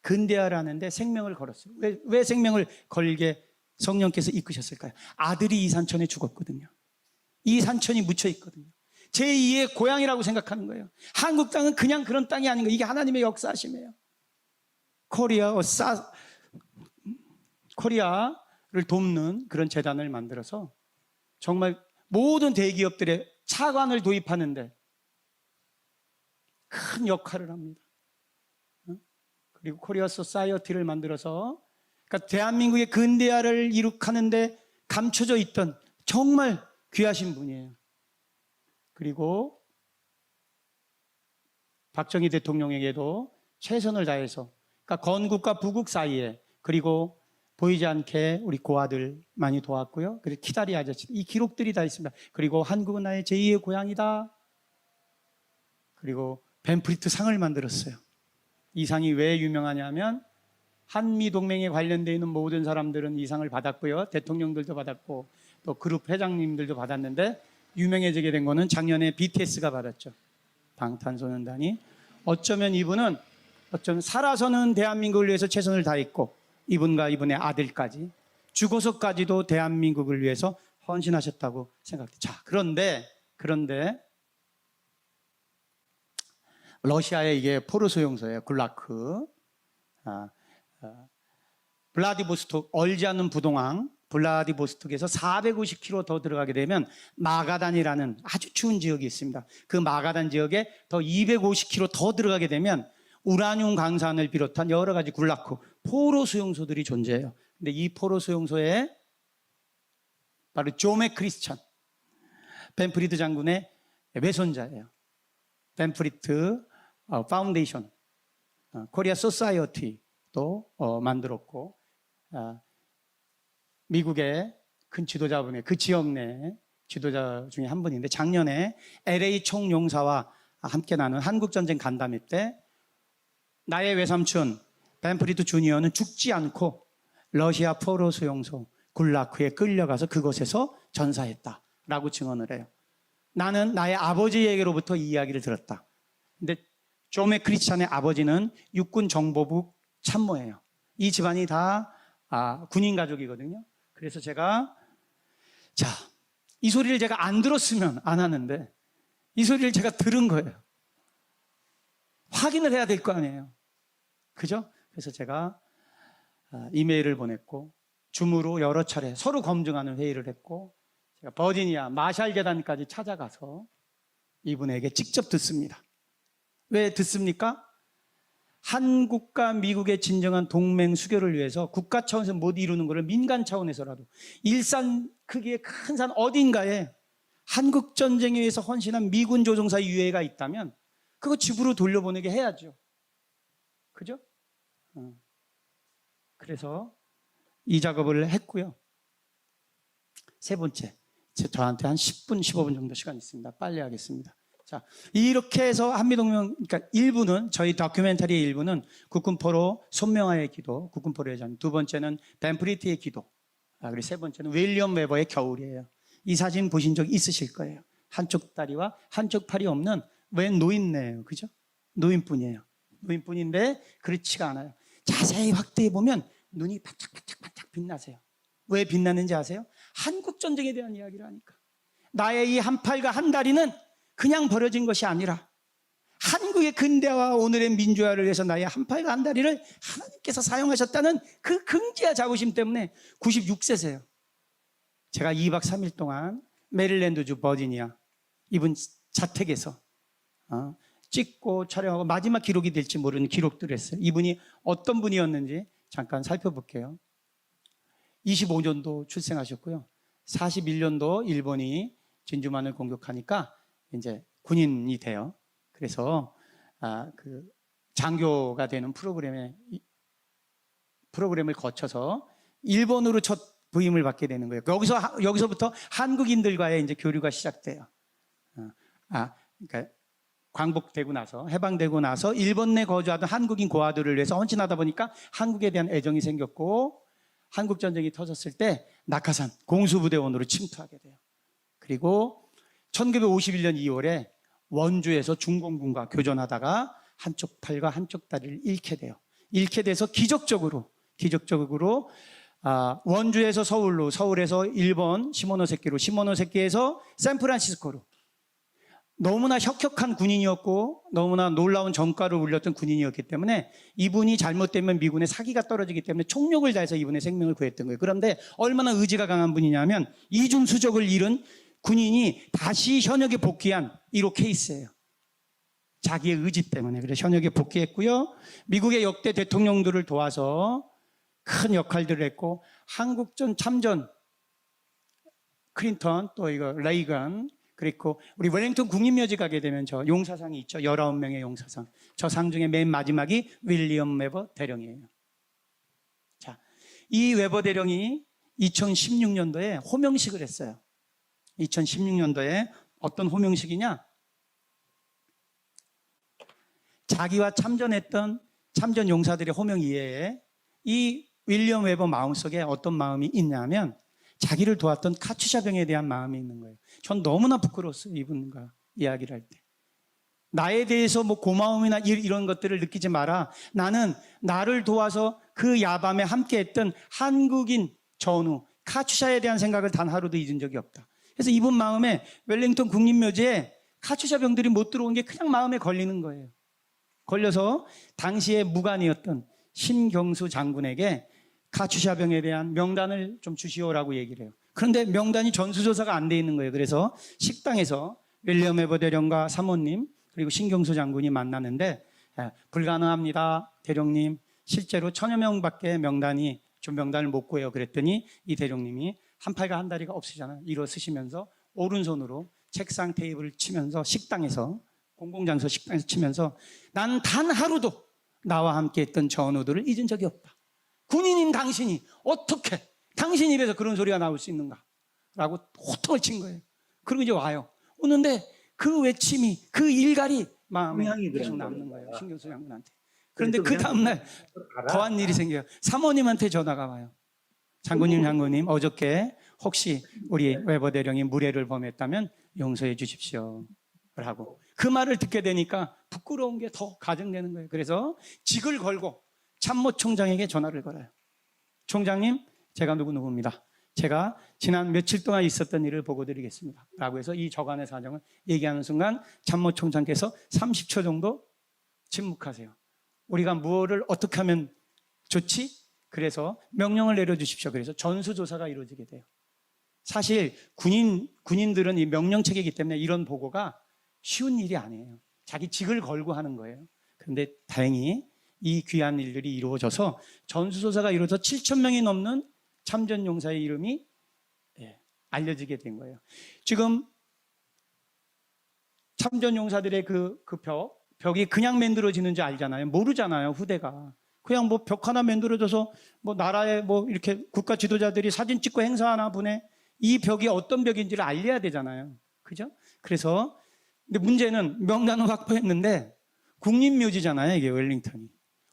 근대화를 하는데 생명을 걸었어요. 왜 생명을 걸게 성령께서 이끄셨을까요? 아들이 이 산천에 죽었거든요. 이 산천이 묻혀 있거든요. 제2의 고향이라고 생각하는 거예요. 한국 땅은 그냥 그런 땅이 아닌 거예요. 이게 하나님의 역사심이에요. 코리아를 돕는 그런 재단을 만들어서 정말 모든 대기업들의 차관을 도입하는데 큰 역할을 합니다. 그리고 코리아 소사이어티를 만들어서 그러니까 대한민국의 근대화를 이룩하는데 감춰져 있던 정말 귀하신 분이에요. 그리고 박정희 대통령에게도 최선을 다해서 그러니까 건국과 부국 사이에 그리고 보이지 않게 우리 고아들 많이 도왔고요. 그리고 키다리 아저씨 이 기록들이 다 있습니다. 그리고 한국은 나의 제2의 고향이다. 그리고 벤프리트 상을 만들었어요. 이 상이 왜 유명하냐면 한미동맹에 관련되어 있는 모든 사람들은 이 상을 받았고요. 대통령들도 받았고 또 그룹 회장님들도 받았는데 유명해지게 된 거는 작년에 BTS가 받았죠. 방탄소년단이. 어쩌면 이분은 살아서는 대한민국을 위해서 최선을 다했고 이분과 이분의 아들까지 죽어서까지도 대한민국을 위해서 헌신하셨다고 생각돼요. 자, 그런데 러시아의 이게 포로 수용소예요. 굴라크. 블라디보스톡, 얼지 않는 부동항 블라디보스톡에서 450km 더 들어가게 되면 마가단이라는 아주 추운 지역이 있습니다. 그 마가단 지역에 더 250km 더 들어가게 되면 우라늄 강산을 비롯한 여러 가지 굴라크 포로 수용소들이 존재해요. 근데 이 포로 수용소에 바로 조메 크리스찬 벤프리드 장군의 외손자예요. 벤프리드 파운데이션 코리아 소사이어티도 만들었고 미국의 큰 지도자분의 그 지역 내 지도자 중에 한 분인데 작년에 LA 총용사와 함께 나눈 한국전쟁 간담회 때 나의 외삼촌 벤프리드 주니어는 죽지 않고 러시아 포로 수용소 굴라크에 끌려가서 그곳에서 전사했다라고 증언을 해요. 나는 나의 아버지에게로부터 이 이야기를 들었다. 근데 조메 크리스찬의 아버지는 육군 정보부 참모예요. 이 집안이 다 군인 가족이거든요. 그래서 제가 이 소리를 제가 안 들었으면 안 하는데 이 소리를 제가 들은 거예요. 확인을 해야 될 거 아니에요. 그죠? 그래서 제가 이메일을 보냈고 줌으로 여러 차례 서로 검증하는 회의를 했고 제가 버지니아 마샬 재단까지 찾아가서 이분에게 직접 듣습니다. 왜 듣습니까? 한국과 미국의 진정한 동맹 수교를 위해서 국가 차원에서 못 이루는 것을 민간 차원에서라도 일산 크기의 큰 산 어딘가에 한국 전쟁에 의해서 헌신한 미군 조종사 유해가 있다면 그거 집으로 돌려보내게 해야죠. 그죠? 그래서 이 작업을 했고요. 세 번째, 저한테 한 10분, 15분 정도 시간 있습니다. 빨리 하겠습니다. 자, 이렇게 해서 한미동맹, 그러니까 일부는 저희 다큐멘터리의 일부는 국군포로 손명하의 기도, 국군포로의 전. 두 번째는 벤프리트의 기도. 그리고 세 번째는 윌리엄 웨버의 겨울이에요. 이 사진 보신 적 있으실 거예요. 한쪽 다리와 한쪽 팔이 없는 웬 노인네요, 그죠? 노인뿐이에요. 노인뿐인데 그렇지가 않아요. 자세히 확대해 보면 눈이 반짝반짝 빛나세요. 왜 빛나는지 아세요? 한국 전쟁에 대한 이야기를 하니까. 나의 이 한 팔과 한 다리는 그냥 버려진 것이 아니라 한국의 근대화와 오늘의 민주화를 위해서 나의 한 팔과 한 다리를 하나님께서 사용하셨다는 그 긍지와 자부심 때문에 96세세요. 제가 2박 3일 동안 메릴랜드주 버지니아 이분 자택에서 찍고 촬영하고 마지막 기록이 될지 모르는 기록들을 했어요. 이분이 어떤 분이었는지 잠깐 살펴볼게요. 25년도 출생하셨고요. 41년도 일본이 진주만을 공격하니까 이제 군인이 돼요. 그래서 그 장교가 되는 프로그램을 거쳐서 일본으로 첫 부임을 받게 되는 거예요. 여기서부터 한국인들과의 이제 교류가 시작돼요. 그러니까 광복되고 나서 해방되고 나서 일본 내 거주하던 한국인 고아들을 위해서 헌신하다 보니까 한국에 대한 애정이 생겼고 한국 전쟁이 터졌을 때 낙하산 공수부대원으로 침투하게 돼요. 그리고 1951년 2월에 원주에서 중공군과 교전하다가 한쪽 팔과 한쪽 다리를 잃게 돼요. 잃게 돼서 기적적으로 원주에서 서울로, 서울에서 일본 시모노세키로, 시모노세키에서 샌프란시스코로 너무나 혁혁한 군인이었고 너무나 놀라운 전과를 울렸던 군인이었기 때문에 이분이 잘못되면 미군의 사기가 떨어지기 때문에 총력을 다해서 이분의 생명을 구했던 거예요. 그런데 얼마나 의지가 강한 분이냐면 이중수적을 잃은 군인이 다시 현역에 복귀한 1호 케이스예요. 자기의 의지 때문에. 그래서 현역에 복귀했고요. 미국의 역대 대통령들을 도와서 큰 역할들을 했고 한국전 참전 클린턴 또 이거 레이건 그리고 우리 웰링턴 국립묘지 가게 되면 저 용사상이 있죠. 19명의 용사상. 저 상 중에 맨 마지막이 윌리엄 웨버 대령이에요. 자, 이 웨버 대령이 2016년도에 호명식을 했어요. 2016년도에 어떤 호명식이냐? 자기와 참전했던 참전 용사들의 호명 이외에 이 윌리엄 웨버 마음속에 어떤 마음이 있냐면 자기를 도왔던 카츄샤 병에 대한 마음이 있는 거예요. 전 너무나 부끄러웠어요. 이분과 이야기를 할 때. 나에 대해서 뭐 고마움이나 이런 것들을 느끼지 마라. 나는 나를 도와서 그 야밤에 함께했던 한국인 전우 카츄샤에 대한 생각을 단 하루도 잊은 적이 없다. 그래서 이분 마음에 웰링턴 국립묘지에 카츄샤 병들이 못 들어온 게 그냥 마음에 걸리는 거예요. 걸려서 당시에 무관이었던 신경수 장군에게 카츄샤 병에 대한 명단을 좀 주시오라고 얘기를 해요. 그런데 명단이 전수조사가 안 돼 있는 거예요. 그래서 식당에서 윌리엄 에버 대령과 사모님 그리고 신경수 장군이 만나는데 불가능합니다. 대령님 실제로 1000여 명밖에 명단을 못 구해요. 그랬더니 이 대령님이 한 팔과 한 다리가 없으잖아요. 일어서시면서 오른손으로 책상 테이블을 치면서 식당에서 공공장소 식당에서 치면서 난 단 하루도 나와 함께 했던 전우들을 잊은 적이 없다. 군인인 당신이 어떻게 당신 입에서 그런 소리가 나올 수 있는가 라고 호통을 친 거예요. 그리고 이제 와요. 오는데 그 외침이 그 일갈이 마음에 계속 남는 거예요. 신경수 장군한테. 그런데 그 다음날 더한 일이 생겨요. 사모님한테 전화가 와요. 장군님 어저께 혹시 우리 웨버 대령이 무례를 범했다면 용서해 주십시오 라고. 그 말을 듣게 되니까 부끄러운 게 더 가중되는 거예요. 그래서 직을 걸고 참모총장에게 전화를 걸어요. 총장님, 제가 누구입니다. 제가 지난 며칠 동안 있었던 일을 보고 드리겠습니다 라고 해서 이 저간의 사정을 얘기하는 순간 참모총장께서 30초 정도 침묵하세요. 우리가 무엇을 어떻게 하면 좋지? 그래서 명령을 내려주십시오. 그래서 전수조사가 이루어지게 돼요. 사실 군인들은 이 명령체계이기 때문에 이런 보고가 쉬운 일이 아니에요. 자기 직을 걸고 하는 거예요. 그런데 다행히 이 귀한 일들이 이루어져서 전수조사가 이루어져 7,000명이 넘는 참전용사의 이름이 알려지게 된 거예요. 지금 참전용사들의 그 벽이 그냥 만들어지는 줄 알잖아요. 모르잖아요, 후대가. 그냥 뭐 벽 하나 만들어져서 뭐 나라의 뭐 이렇게 국가 지도자들이 사진 찍고 행사하나 보네. 이 벽이 어떤 벽인지를 알려야 되잖아요. 그죠? 그래서 근데 문제는 명단은 확보했는데 국립묘지잖아요, 이게 웰링턴이.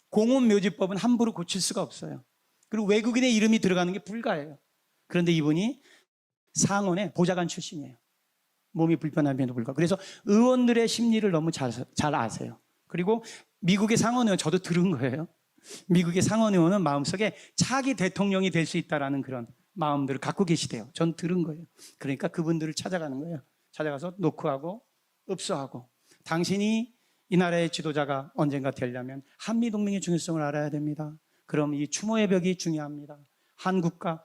공원묘지법은 함부로 고칠 수가 없어요. 그리고 외국인의 이름이 들어가는 게 불가해요. 그런데 이분이 상원의 보좌관 출신이에요. 몸이 불편함에도 불구하고. 그래서 의원들의 심리를 너무 잘 아세요. 그리고 미국의 상원의원, 저도 들은 거예요. 미국의 상원의원은 마음속에 차기 대통령이 될 수 있다는 그런 마음들을 갖고 계시대요. 전 들은 거예요. 그러니까 그분들을 찾아가는 거예요. 찾아가서 노크하고 읍소하고 당신이 이 나라의 지도자가 언젠가 되려면 한미동맹의 중요성을 알아야 됩니다. 그럼 이 추모의 벽이 중요합니다. 한국과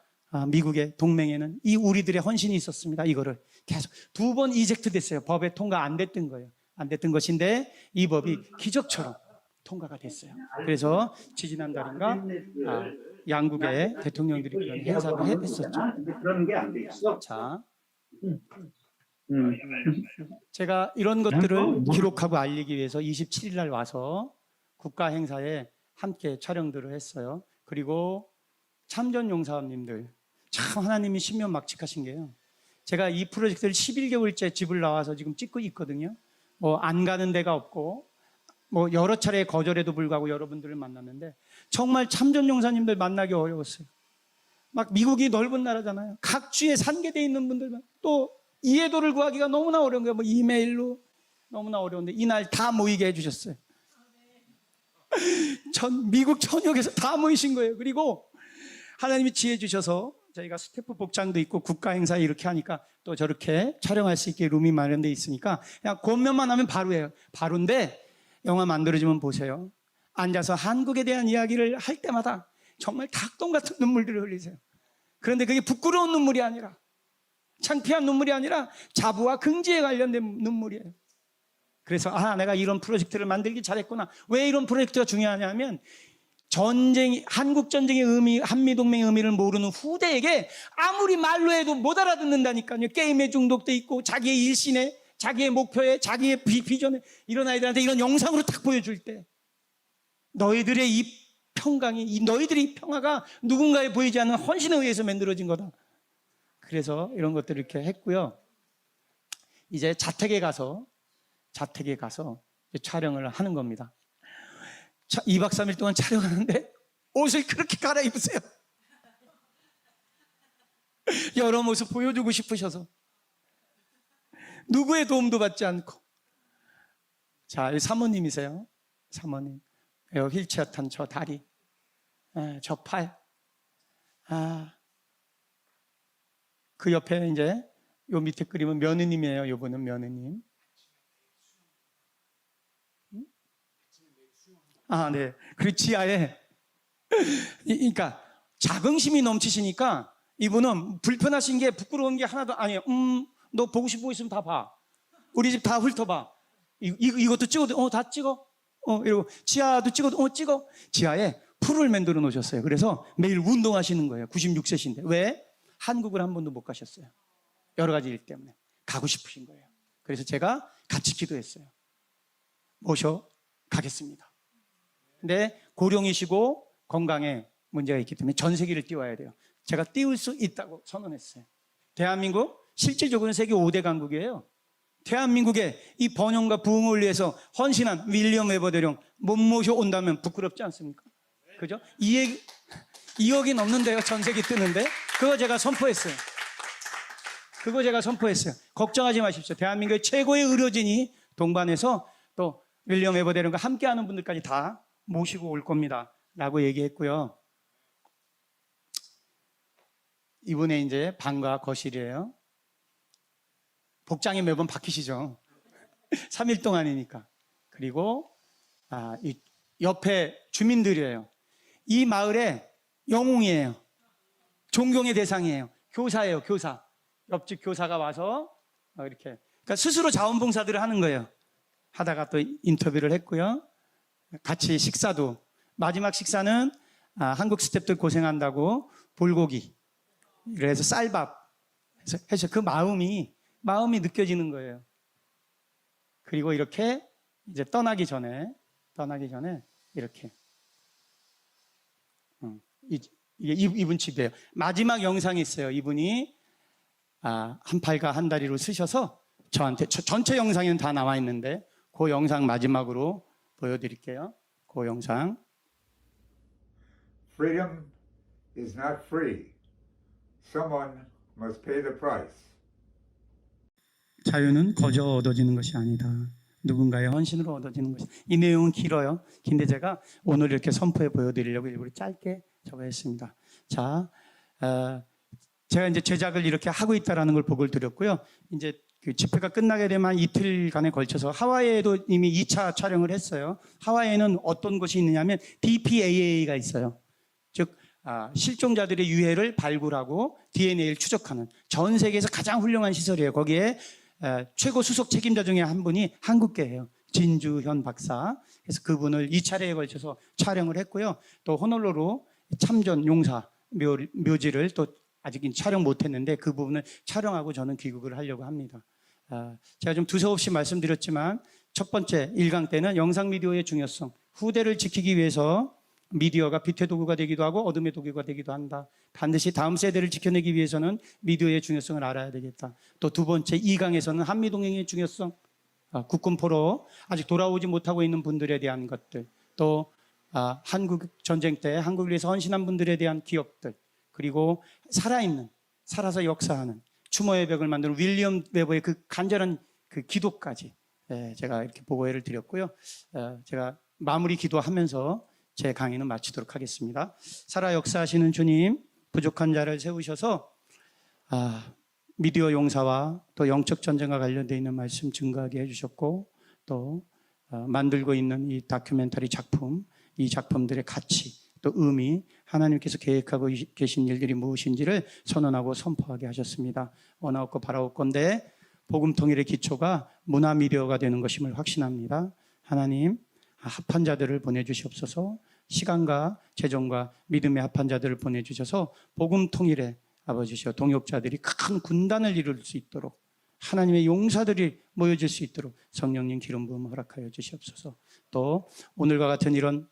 미국의 동맹에는 이 우리들의 헌신이 있었습니다. 이거를 계속 2번 이젝트 됐어요. 법에 통과 안 됐던 거예요. 안 됐던 것인데 이 법이 기적처럼 통과가 됐어요. 그래서 지지난달인가 양국의 대통령들이 그런 행사도 했었죠. 그런 게 안 돼 있어. 자, 제가 이런 것들을 기록하고 알리기 위해서 27일 날 와서 국가 행사에 함께 촬영들을 했어요. 그리고 참전용사님들 참 하나님이 신면막측하신 게요. 제가 이 프로젝트를 11개월째 집을 나와서 지금 찍고 있거든요. 뭐 안 가는 데가 없고 뭐 여러 차례 거절에도 불구하고 여러분들을 만났는데 정말 참전용사님들 만나기 어려웠어요. 막 미국이 넓은 나라잖아요. 각 주에 산계되어 있는 분들만 또 이해도를 구하기가 너무나 어려운 거예요. 뭐 이메일로 너무나 어려운데 이날 다 모이게 해주셨어요. 미국 전역에서 다 모이신 거예요. 그리고 하나님이 지혜 주셔서 저희가 스태프 복장도 있고 국가 행사 이렇게 하니까 또 저렇게 촬영할 수 있게 룸이 마련되어 있으니까 그냥 권면만 하면 바로예요. 바로인데 영화 만들어지면 보세요. 앉아서 한국에 대한 이야기를 할 때마다 정말 닭똥 같은 눈물들을 흘리세요. 그런데 그게 부끄러운 눈물이 아니라 창피한 눈물이 아니라 자부와 긍지에 관련된 눈물이에요. 그래서 내가 이런 프로젝트를 만들기 잘했구나. 왜 이런 프로젝트가 중요하냐면 한국 전쟁의 의미, 한미동맹의 의미를 모르는 후대에게 아무리 말로 해도 못 알아듣는다니까요. 게임에 중독돼 있고 자기의 일신에, 자기의 목표에, 자기의 비전에 이런 아이들한테 이런 영상으로 딱 보여줄 때 너희들의 이 평강이, 너희들의 이 평화가 누군가에 보이지 않는 헌신에 의해서 만들어진 거다. 그래서 이런 것들을 이렇게 했고요. 이제 자택에 가서 촬영을 하는 겁니다. 2박 3일 동안 촬영하는데 옷을 그렇게 갈아입으세요. 여러 모습 보여주고 싶으셔서 누구의 도움도 받지 않고. 자, 사모님이세요. 사모님. 휠체어 탄 저 다리, 저 팔. 그 옆에 이제 요 밑에 그림은 며느님이에요. 요분은 며느님. 네. 그리고 지하에 그러니까 자긍심이 넘치시니까 이분은 불편하신 게 부끄러운 게 하나도 아니에요. 너 보고 싶고 있으면 다 봐. 우리 집 다 훑어봐. 이것도 찍어도 다 찍어. 이러고 지하도 찍어도 찍어. 지하에 풀을 만들어 놓으셨어요. 그래서 매일 운동하시는 거예요. 96세신데. 왜? 한국을 한 번도 못 가셨어요. 여러 가지 일 때문에. 가고 싶으신 거예요. 그래서 제가 같이 기도했어요. 모셔 가겠습니다. 근데 고령이시고 건강에 문제가 있기 때문에 전 세계를 띄워야 돼요. 제가 띄울 수 있다고 선언했어요. 대한민국 실질적으로는 세계 5대 강국이에요. 대한민국의 이 번영과 부흥을 위해서 헌신한 윌리엄 웨버 대령 못 모셔온다면 부끄럽지 않습니까? 그죠? 2억이 넘는데요. 전 세계 뜨는데. 그거 제가 선포했어요. 걱정하지 마십시오. 대한민국의 최고의 의료진이 동반해서 또 윌리엄 웨버 대령과 함께하는 분들까지 다 모시고 올 겁니다. 라고 얘기했고요. 이분의 이제 방과 거실이에요. 복장이 매번 바뀌시죠. 3일 동안이니까. 그리고 이 옆에 주민들이에요. 이 마을의 영웅이에요. 존경의 대상이에요. 교사예요, 교사. 옆집 교사가 와서 이렇게. 그러니까 스스로 자원봉사들을 하는 거예요. 하다가 또 인터뷰를 했고요. 같이 식사도. 마지막 식사는 한국 스태프들 고생한다고 불고기. 그래서 쌀밥. 해서 그 마음이 느껴지는 거예요. 그리고 이렇게 이제 떠나기 전에 이렇게. 이분 집이에요. 마지막 영상이 있어요. 이분이 한 팔과 한 다리로 쓰셔서 저한테 전체 영상에는 다 나와 있는데 그 영상 마지막으로 보여드릴게요. 그 영상. Freedom is not free. Someone must pay the price. 자유는 거저 얻어지는 것이 아니다. 누군가의 헌신으로 얻어지는 것이. 이 내용은 길어요. 근데 제가 오늘 이렇게 선포해 보여드리려고 일부러 짧게 적어했습니다. 자, 제가 이제 제작을 이렇게 하고 있다라는 걸 보고를 드렸고요. 이제 그 집회가 끝나게 되면 이틀간에 걸쳐서 하와이에도 이미 2차 촬영을 했어요. 하와이에는 어떤 것이 있느냐면 DPAA가 있어요. 즉 실종자들의 유해를 발굴하고 DNA를 추적하는 전 세계에서 가장 훌륭한 시설이에요. 거기에 최고 수석 책임자 중에 한 분이 한국계예요. 진주현 박사. 그래서 그분을 2차례에 걸쳐서 촬영을 했고요. 또 호놀룰루 참전 용사 묘지를 또 아직 촬영 못했는데 그 부분을 촬영하고 저는 귀국을 하려고 합니다. 제가 좀 두서없이 말씀드렸지만 첫 번째 1강 때는 영상 미디어의 중요성, 후대를 지키기 위해서 미디어가 빛의 도구가 되기도 하고 어둠의 도구가 되기도 한다. 반드시 다음 세대를 지켜내기 위해서는 미디어의 중요성을 알아야 되겠다. 또 두 번째 2강에서는 한미동맹의 중요성, 국군 포로 아직 돌아오지 못하고 있는 분들에 대한 것들, 또 한국 전쟁 때 한국을 위해서 헌신한 분들에 대한 기억들, 그리고 살아서 역사하는 추모의 벽을 만드는 윌리엄 웨버의 그 간절한 그 기도까지 제가 이렇게 보고회를 드렸고요. 제가 마무리 기도하면서 제 강의는 마치도록 하겠습니다. 살아 역사하시는 주님, 부족한 자를 세우셔서 미디어 용사와 또 영적 전쟁과 관련되어 있는 말씀 증거하게 해주셨고 또 만들고 있는 이 다큐멘터리 작품, 이 작품들의 가치 또 의미, 하나님께서 계획하고 계신 일들이 무엇인지를 선언하고 선포하게 하셨습니다. 원하옵고 바라옵건대 복음 통일의 기초가 문화 미디어가 되는 것임을 확신합니다. 하나님, 합한 자들을 보내주시옵소서. 시간과 재정과 믿음의 합한 자들을 보내주셔서 복음 통일에 아버지시여 동역자들이 큰 군단을 이룰 수 있도록 하나님의 용사들이 모여질 수 있도록 성령님 기름 부음 허락하여 주시옵소서. 또 오늘과 같은 이런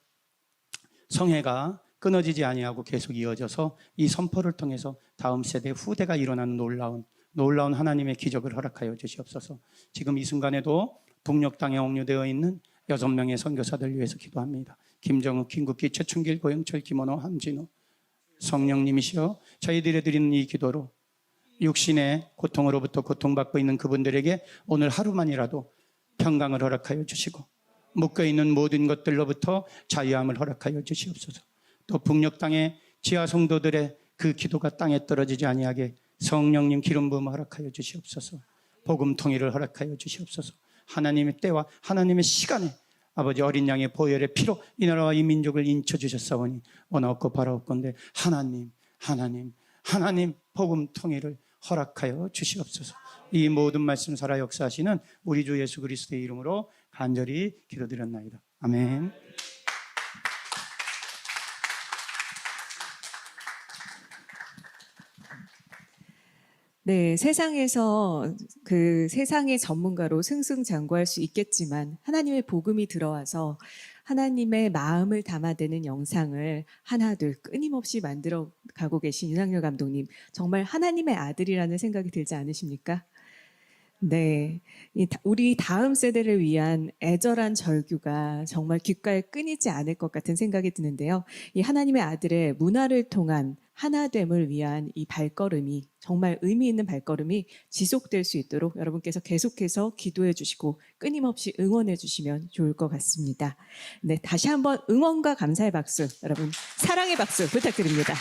성회가 끊어지지 아니하고 계속 이어져서 이 선포를 통해서 다음 세대 후대가 일어나는 놀라운 하나님의 기적을 허락하여 주시옵소서. 지금 이 순간에도 북녘 땅에 옥류되어 있는 6명의 선교사들 위해서 기도합니다. 김정욱, 김국기, 최춘길, 고영철, 김원호, 함진우 성령님이시여 저희들이 드리는 이 기도로 육신의 고통으로부터 고통받고 있는 그분들에게 오늘 하루만이라도 평강을 허락하여 주시고 묶여있는 모든 것들로부터 자유함을 허락하여 주시옵소서. 또 북녘 땅의 지하 성도들의 그 기도가 땅에 떨어지지 아니하게 성령님 기름 부음 허락하여 주시옵소서. 복음 통일을 허락하여 주시옵소서. 하나님의 때와 하나님의 시간에 아버지 어린 양의 보혈의 피로 이 나라와 이 민족을 인쳐 주셨사오니 원하옵고 바라옵건대 하나님 복음 통일을 허락하여 주시옵소서. 이 모든 말씀 살아 역사하시는 우리 주 예수 그리스도의 이름으로 간절히 기도드렸나이다. 아멘. 네, 세상에서 그 세상의 전문가로 승승장구할 수 있겠지만 하나님의 복음이 들어와서 하나님의 마음을 담아내는 영상을 하나둘 끊임없이 만들어 가고 계신 윤석열 감독님, 정말 하나님의 아들이라는 생각이 들지 않으십니까? 네, 우리 다음 세대를 위한 애절한 절규가 정말 귓가에 끊이지 않을 것 같은 생각이 드는데요. 이 하나님의 아들의 문화를 통한 하나됨을 위한 이 발걸음이 정말 의미 있는 발걸음이 지속될 수 있도록 여러분께서 계속해서 기도해 주시고 끊임없이 응원해 주시면 좋을 것 같습니다. 네, 다시 한번 응원과 감사의 박수, 여러분 사랑의 박수 부탁드립니다.